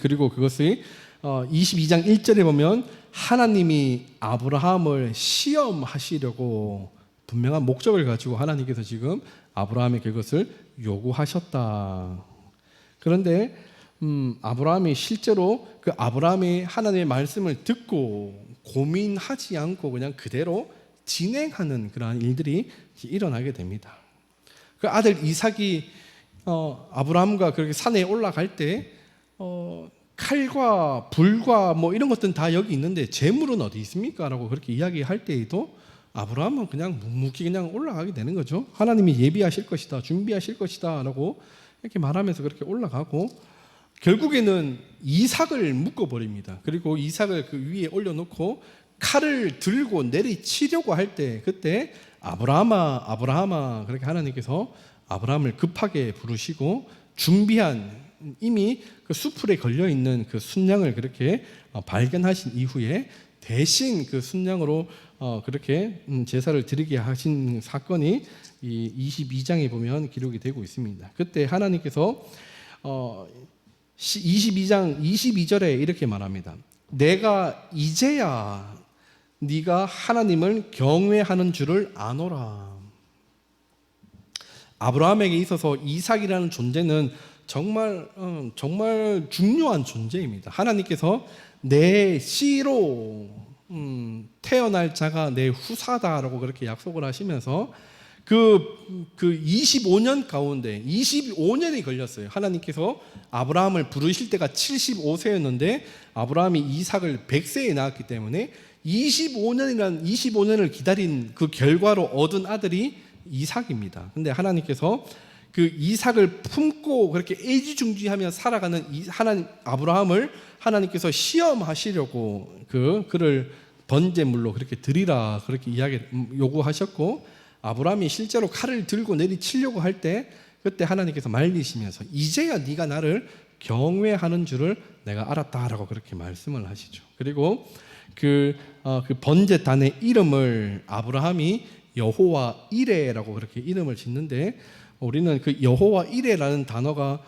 그리고 그것이 22장 1절에 보면 하나님이 아브라함을 시험하시려고 분명한 목적을 가지고 하나님께서 지금 아브라함에게 그것을 요구하셨다. 그런데 아브라함이 실제로 그 아브라함이 하나님의 말씀을 듣고 고민하지 않고 그냥 그대로 진행하는 그러한 일들이 일어나게 됩니다. 그 아들 이삭이 아브라함과 그렇게 산에 올라갈 때 칼과 불과 뭐 이런 것들은 다 여기 있는데 재물은 어디 있습니까? 라고 그렇게 이야기할 때에도 아브라함은 그냥 묵묵히 그냥 올라가게 되는 거죠. 하나님이 예비하실 것이다, 준비하실 것이다 라고 이렇게 말하면서 그렇게 올라가고, 결국에는 이삭을 묶어버립니다. 그리고 이삭을 그 위에 올려놓고 칼을 들고 내리치려고 할 때, 그때 아브라함아 아브라함아 그렇게 하나님께서 아브라함을 급하게 부르시고 준비한 이미 그 수풀에 걸려있는 그 순양을 그렇게 발견하신 이후에 대신 그 순양으로 그렇게 제사를 드리게 하신 사건이 이 22장에 보면 기록이 되고 있습니다. 그때 하나님께서 22장 22절에 이렇게 말합니다. 내가 이제야 네가 하나님을 경외하는 줄을 아노라. 아브라함에게 있어서 이삭이라는 존재는 정말 중요한 존재입니다. 하나님께서 내 씨로 태어날 자가 내 후사다라고 그렇게 약속을 하시면서 그 25년 가운데 25년이 걸렸어요. 하나님께서 아브라함을 부르실 때가 75세였는데 아브라함이 이삭을 100세에 낳았기 때문에 25년을 기다린 그 결과로 얻은 아들이 이삭입니다. 근데 하나님께서 그 이삭을 품고 그렇게 애지중지하며 살아가는 아브라함을 하나님께서 시험하시려고 그를 번제물로 그렇게 드리라 그렇게 요구하셨고, 아브라함이 실제로 칼을 들고 내리치려고 할 때 그때 하나님께서 말리시면서 이제야 네가 나를 경외하는 줄을 내가 알았다라고 그렇게 말씀을 하시죠. 그리고 그 번제단의 이름을 아브라함이 여호와 이레라고 그렇게 이름을 짓는데, 우리는 그 여호와 이레라는 단어가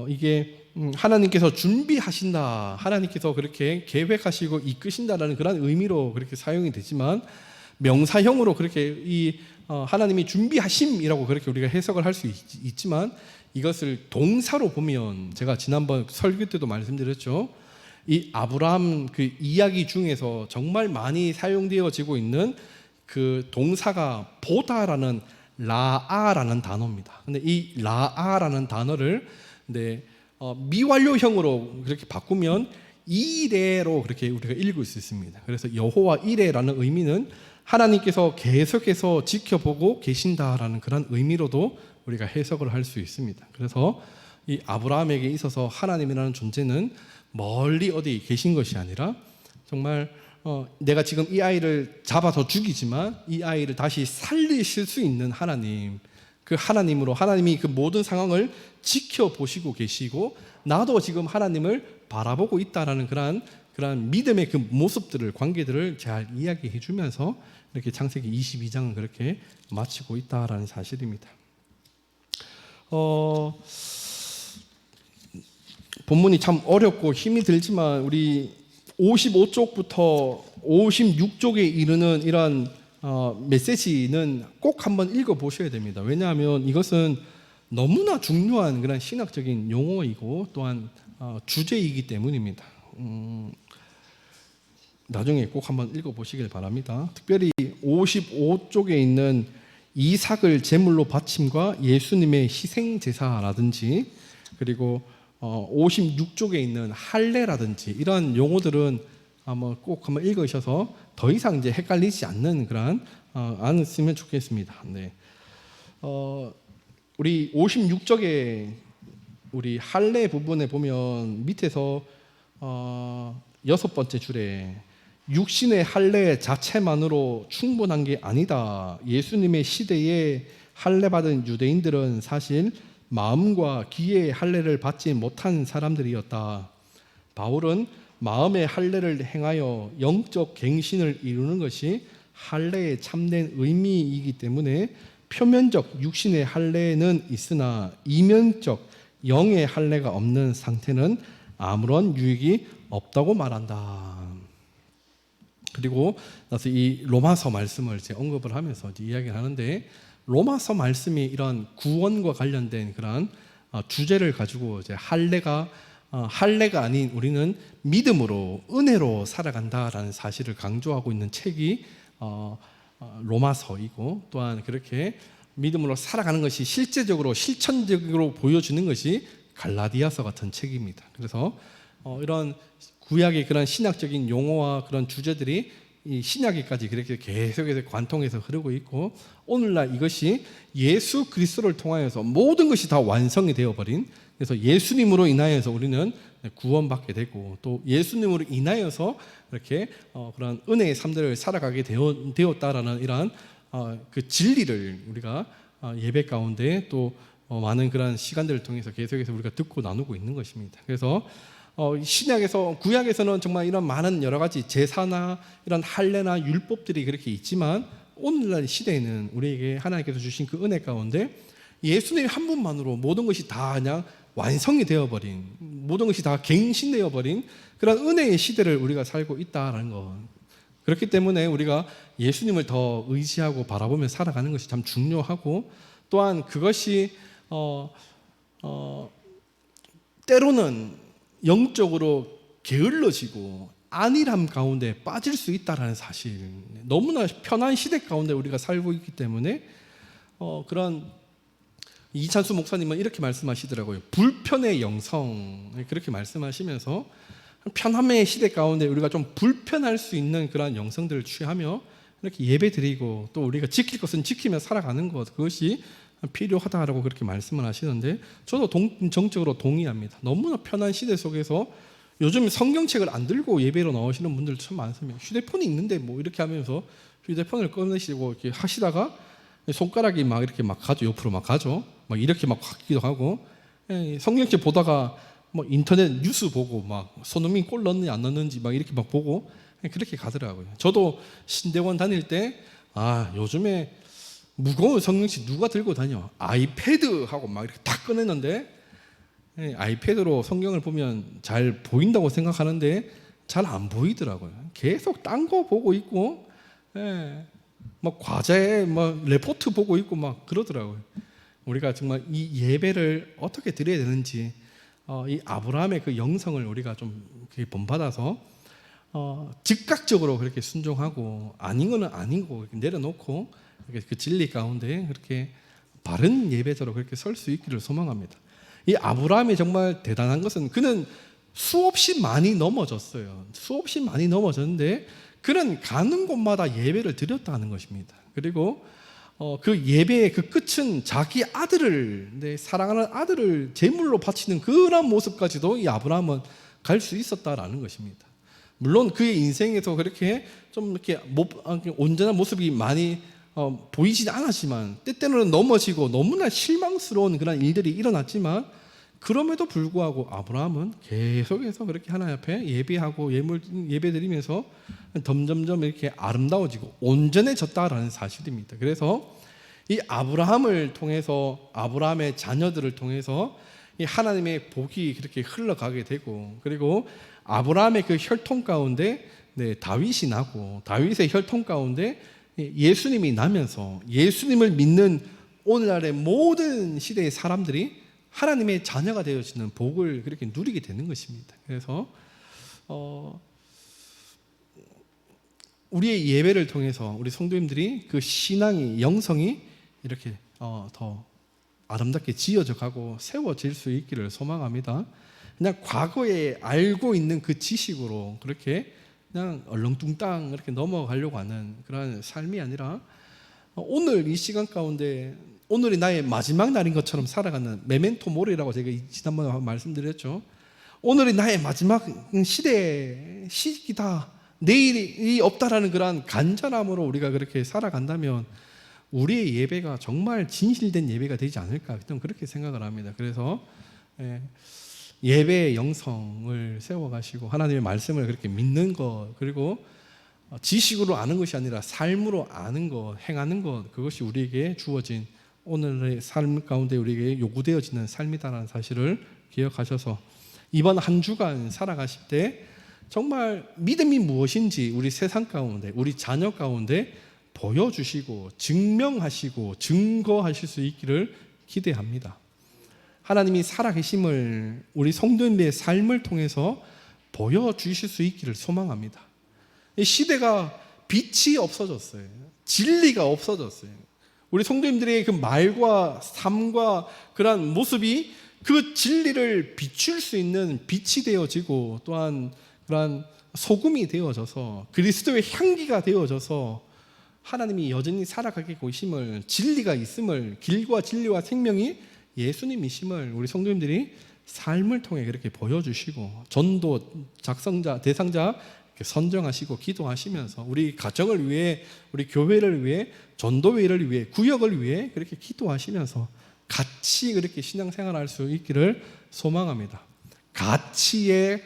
이게 하나님께서 준비하신다, 하나님께서 그렇게 계획하시고 이끄신다라는 그런 의미로 그렇게 사용이 되지만, 명사형으로 그렇게 하나님이 준비하심이라고 그렇게 우리가 해석을 할 수 있지만 이것을 동사로 보면 제가 지난번 설교 때도 말씀드렸죠. 이 아브라함 그 이야기 중에서 정말 많이 사용되어지고 있는 그 동사가 보다라는 라아라는 단어입니다. 근데 이 라아라는 단어를 미완료형으로 그렇게 바꾸면 이레로 그렇게 우리가 읽을 수 있습니다. 그래서 여호와 이레라는 의미는 하나님께서 계속해서 지켜보고 계신다라는 그런 의미로도 우리가 해석을 할 수 있습니다. 그래서 이 아브라함에게 있어서 하나님이라는 존재는 멀리 어디 계신 것이 아니라 정말 내가 지금 이 아이를 잡아서 죽이지만 이 아이를 다시 살리실 수 있는 하나님, 그 하나님으로 하나님이 그 모든 상황을 지켜보시고 계시고 나도 지금 하나님을 바라보고 있다라는 그런 믿음의 그 모습들을, 관계들을 잘 이야기해 주면서 이렇게 창세기 22장은 그렇게 마치고 있다라는 사실입니다. 본문이 참 어렵고 힘이 들지만 우리 55쪽부터 56쪽에 이르는 이런 메시지는 꼭 한번 읽어보셔야 됩니다. 왜냐하면 이것은 너무나 중요한 그런 신학적인 용어이고 또한 주제이기 때문입니다. 나중에 꼭 한번 읽어보시길 바랍니다. 특별히 55쪽에 있는 이삭을 제물로 바침과 예수님의 희생제사라든지 그리고 56쪽에 있는 할례라든지 이러한 용어들은 꼭 한번 읽으셔서 더 이상 이제 헷갈리지 않는 그런 않으면 좋겠습니다. 네. 우리 56쪽에 우리 할례 부분에 보면 밑에서 6번째 줄에 육신의 할례 자체만으로 충분한 게 아니다. 예수님의 시대에 할례 받은 유대인들은 사실 마음과 귀의 할례를 받지 못한 사람들이었다. 바울은 마음의 할례를 행하여 영적 갱신을 이루는 것이 할례의 참된 의미이기 때문에 표면적 육신의 할례는 있으나 이면적 영의 할례가 없는 상태는 아무런 유익이 없다고 말한다. 그리고 나서 이 로마서 말씀을 이제 언급을 하면서 이제 이야기를 하는데 로마서 말씀이 이런 구원과 관련된 그런 주제를 가지고 이제 할례가 아닌 우리는 믿음으로 은혜로 살아간다라는 사실을 강조하고 있는 책이 로마서이고 또한 그렇게 믿음으로 살아가는 것이 실제적으로 실천적으로 보여주는 것이 갈라디아서 같은 책입니다. 그래서 이런 구약의 그런 신학적인 용어와 그런 주제들이 이 신약에까지 그렇게 계속해서 관통해서 흐르고 있고 오늘날 이것이 예수 그리스도를 통하여서 모든 것이 다 완성이 되어버린 그래서 예수님으로 인하여서 우리는 구원받게 되고 또 예수님으로 인하여서 이렇게 그런 은혜의 삶들을 살아가게 되었다라는 이러한 그 진리를 우리가 예배 가운데 또 많은 그런 시간들을 통해서 계속해서 우리가 듣고 나누고 있는 것입니다. 그래서 신약에서 구약에서는 정말 이런 많은 여러 가지 제사나 이런 할례나 율법들이 그렇게 있지만 오늘날 시대에는 우리에게 하나님께서 주신 그 은혜 가운데 예수님 한 분만으로 모든 것이 다 그냥 완성이 되어버린 모든 것이 다 갱신되어버린 그런 은혜의 시대를 우리가 살고 있다라는 것. 그렇기 때문에 우리가 예수님을 더 의지하고 바라보며 살아가는 것이 참 중요하고 또한 그것이 때로는 영적으로 게을러지고 안일함 가운데 빠질 수 있다는 사실. 너무나 편한 시대 가운데 우리가 살고 있기 때문에 그런 이찬수 목사님은 이렇게 말씀하시더라고요. 불편의 영성 그렇게 말씀하시면서 편함의 시대 가운데 우리가 좀 불편할 수 있는 그런 영성들을 취하며 이렇게 예배드리고 또 우리가 지킬 것은 지키며 살아가는 것 그것이 필요하다라고 그렇게 말씀을 하시는데 저도 정적으로 동의합니다. 너무나 편한 시대 속에서 요즘 성경책을 안 들고 예배로 나오시는 분들 참 많습니다. 휴대폰이 있는데 뭐 이렇게 하면서 휴대폰을 꺼내시고 이렇게 하시다가 손가락이 막 이렇게 막 가죠. 옆으로 막 가죠. 막 이렇게 막 가기도 하고 성경책 보다가 뭐 인터넷 뉴스 보고 막 손흥민 골 넣는지 안 넣는지 막 이렇게 막 보고 그렇게 가더라고요. 저도 신대원 다닐 때 요즘에 무거운 성경책 누가 들고 다녀? 아이패드하고 막 이렇게 딱 꺼냈는데 아이패드로 성경을 보면 잘 보인다고 생각하는데 잘 안 보이더라고요. 계속 딴 거 보고 있고 막 과제 막 레포트 보고 있고 막 그러더라고요. 우리가 정말 이 예배를 어떻게 드려야 되는지 이 아브라함의 그 영성을 우리가 좀 본받아서 즉각적으로 그렇게 순종하고 아닌 거는 아닌 거 내려놓고 그 진리 가운데 그렇게 바른 예배자로 그렇게 설 수 있기를 소망합니다. 이 아브라함이 정말 대단한 것은 그는 수없이 많이 넘어졌어요. 수없이 많이 넘어졌는데 그는 가는 곳마다 예배를 드렸다는 것입니다. 그리고 그 예배의 그 끝은 자기 아들을, 사랑하는 아들을 제물로 바치는 그런 모습까지도 이 아브라함은 갈 수 있었다라는 것입니다. 물론 그의 인생에서 그렇게 좀 이렇게 온전한 모습이 많이 보이지 않았지만 때때로는 넘어지고 너무나 실망스러운 그런 일들이 일어났지만 그럼에도 불구하고 아브라함은 계속해서 그렇게 하나님 앞에 예배하고 예배드리면서 점점점 이렇게 아름다워지고 온전해졌다라는 사실입니다. 그래서 이 아브라함을 통해서 아브라함의 자녀들을 통해서 이 하나님의 복이 그렇게 흘러가게 되고 그리고 아브라함의 그 혈통 가운데 다윗이 나고 다윗의 혈통 가운데 예수님이 나면서 예수님을 믿는 오늘날의 모든 시대의 사람들이 하나님의 자녀가 되어지는 복을 그렇게 누리게 되는 것입니다. 그래서 우리의 예배를 통해서 우리 성도님들이 그 신앙이 영성이 이렇게 더 아름답게 지어져 가고 세워질 수 있기를 소망합니다. 그냥 과거에 알고 있는 그 지식으로 그렇게 그냥 얼렁뚱땅 이렇게 넘어가려고 하는 그런 삶이 아니라 오늘 이 시간 가운데 오늘이 나의 마지막 날인 것처럼 살아가는 메멘토 모리라고 제가 지난번에 말씀드렸죠. 오늘이 나의 마지막 시기다. 내일이 없다라는 그런 간절함으로 우리가 그렇게 살아간다면 우리의 예배가 정말 진실된 예배가 되지 않을까 그렇게 생각을 합니다. 그래서 예배의 영성을 세워가시고 하나님의 말씀을 그렇게 믿는 것 그리고 지식으로 아는 것이 아니라 삶으로 아는 것, 행하는 것 그것이 우리에게 주어진 오늘의 삶 가운데 우리에게 요구되어지는 삶이다라는 사실을 기억하셔서 이번 한 주간 살아가실 때 정말 믿음이 무엇인지 우리 세상 가운데 우리 자녀 가운데 보여주시고 증명하시고 증거하실 수 있기를 기대합니다. 하나님이 살아계심을 우리 성도님의 삶을 통해서 보여주실 수 있기를 소망합니다. 이 시대가 빛이 없어졌어요. 진리가 없어졌어요. 우리 성도님들의 그 말과 삶과 그러한 모습이 그 진리를 비출 수 있는 빛이 되어지고 또한 그러한 소금이 되어져서 그리스도의 향기가 되어져서 하나님이 여전히 살아가게 계심을 진리가 있음을 길과 진리와 생명이 예수님이심을 우리 성도님들이 삶을 통해 그렇게 보여주시고 전도 작성자 대상자 선정하시고 기도하시면서 우리 가정을 위해 우리 교회를 위해 전도회를 위해 구역을 위해 그렇게 기도하시면서 같이 그렇게 신앙생활할 수 있기를 소망합니다. 가치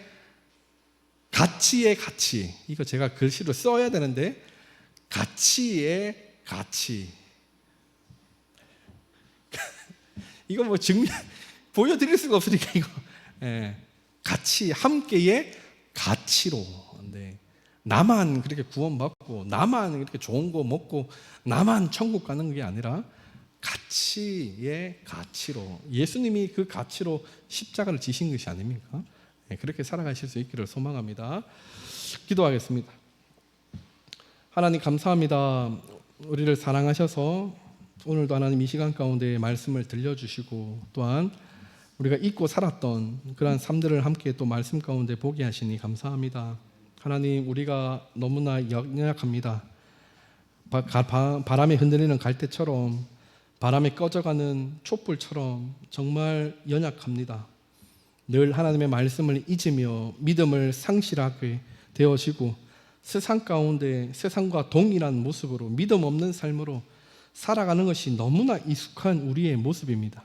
이거 제가 글씨로 써야 되는데 가치의 가치 이거 뭐 보여드릴 수가 없으니까 이거 가치 함께의 가치로 나만 그렇게 구원받고 나만 그렇게 좋은 거 먹고 나만 천국 가는 게 아니라 가치의 가치로 예수님이 그 가치로 십자가를 지신 것이 아닙니까? 그렇게 살아가실 수 있기를 소망합니다. 기도하겠습니다. 하나님 감사합니다. 우리를 사랑하셔서 오늘도 하나님 이 시간 가운데 말씀을 들려주시고 또한 우리가 잊고 살았던 그러한 삶들을 함께 또 말씀 가운데 보게 하시니 감사합니다. 하나님 우리가 너무나 연약합니다. 바람에 흔들리는 갈대처럼 바람에 꺼져가는 촛불처럼 정말 연약합니다. 늘 하나님의 말씀을 잊으며 믿음을 상실하게 되어지고 세상 가운데 세상과 동일한 모습으로 믿음 없는 삶으로 살아가는 것이 너무나 익숙한 우리의 모습입니다.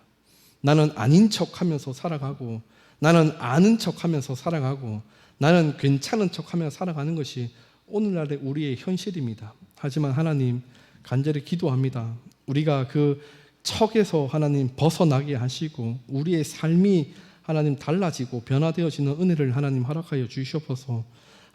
나는 아닌 척하면서 살아가고 나는 아는 척하면서 살아가고 나는 괜찮은 척하며 살아가는 것이 오늘날의 우리의 현실입니다. 하지만 하나님 간절히 기도합니다. 우리가 그 척에서 하나님 벗어나게 하시고 우리의 삶이 하나님 달라지고 변화되어지는 은혜를 하나님 허락하여 주시옵소서.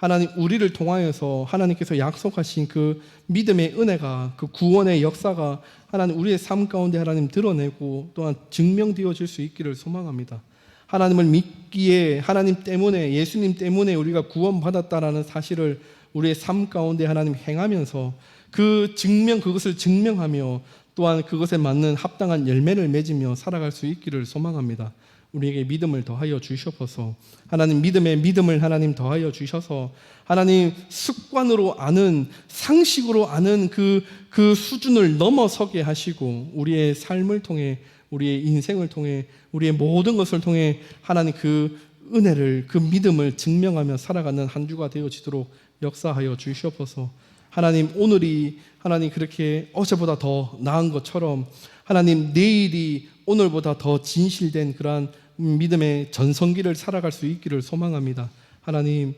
하나님 우리를 통하여서 하나님께서 약속하신 그 믿음의 은혜가, 그 구원의 역사가 하나님 우리의 삶 가운데 하나님 드러내고 또한 증명되어질 수 있기를 소망합니다. 하나님을 믿기에 하나님 때문에, 예수님 때문에 우리가 구원받았다라는 사실을 우리의 삶 가운데 하나님 행하면서 그것을 증명하며 또한 그것에 맞는 합당한 열매를 맺으며 살아갈 수 있기를 소망합니다. 우리에게 믿음을 더하여 주셔서, 하나님 믿음에 믿음을 하나님 더하여 주셔서 하나님 습관으로 아는, 상식으로 아는 그 수준을 넘어서게 하시고 우리의 삶을 통해, 우리의 인생을 통해, 우리의 모든 것을 통해 하나님 그 은혜를, 그 믿음을 증명하며 살아가는 한 주가 되어지도록 역사하여 주시옵소서. 하나님 오늘이 하나님 그렇게 어제보다 더 나은 것처럼 하나님 내일이 오늘보다 더 진실된 그러한 믿음의 전성기를 살아갈 수 있기를 소망합니다. 하나님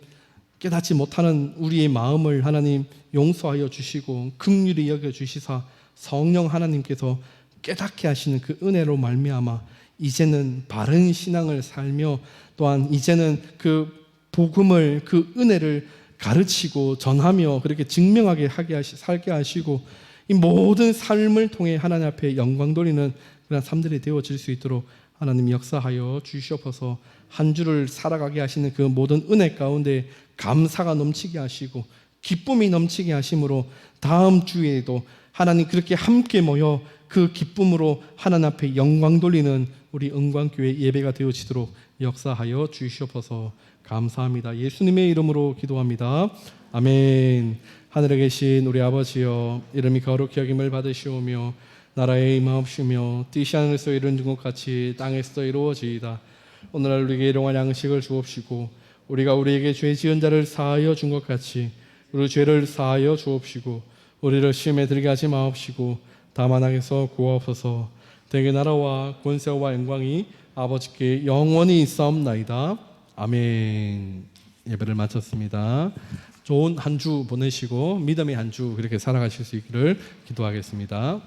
깨닫지 못하는 우리의 마음을 하나님 용서하여 주시고 긍휼히 여겨 주시사 성령 하나님께서 깨닫게 하시는 그 은혜로 말미암아 이제는 바른 신앙을 살며 또한 이제는 그 복음을, 그 은혜를 가르치고 전하며 그렇게 증명하게 살게 하시고 이 모든 삶을 통해 하나님 앞에 영광 돌리는 그런 삶들이 되어질 수 있도록 하나님 역사하여 주시옵소서. 한 주를 살아가게 하시는 그 모든 은혜 가운데 감사가 넘치게 하시고 기쁨이 넘치게 하심으로 다음 주에도 하나님 그렇게 함께 모여 그 기쁨으로 하나님 앞에 영광 돌리는 우리 은광교회 예배가 되어지도록 역사하여 주시옵소서. 감사합니다. 예수님의 이름으로 기도합니다. 아멘. 하늘에 계신 우리 아버지여, 이름이 거룩히 여김을 받으시오며 나라에 임하옵시며 뜻이 하늘에서 이루어진 것 같이 땅에서도 이루어지이다. 오늘날 우리에게 일용할 양식을 주옵시고 우리가 우리에게 죄 지은 자를 사하여 준 것 같이 우리 죄를 사하여 주옵시고 우리를 시험에 들게 하지 마옵시고 다만 악에서 구하옵소서. 대개 나라와 권세와 영광이 아버지께 영원히 있사옵나이다. 아멘. 예배를 마쳤습니다. 좋은 한 주 보내시고 믿음의 한 주 그렇게 살아가실 수 있기를 기도하겠습니다.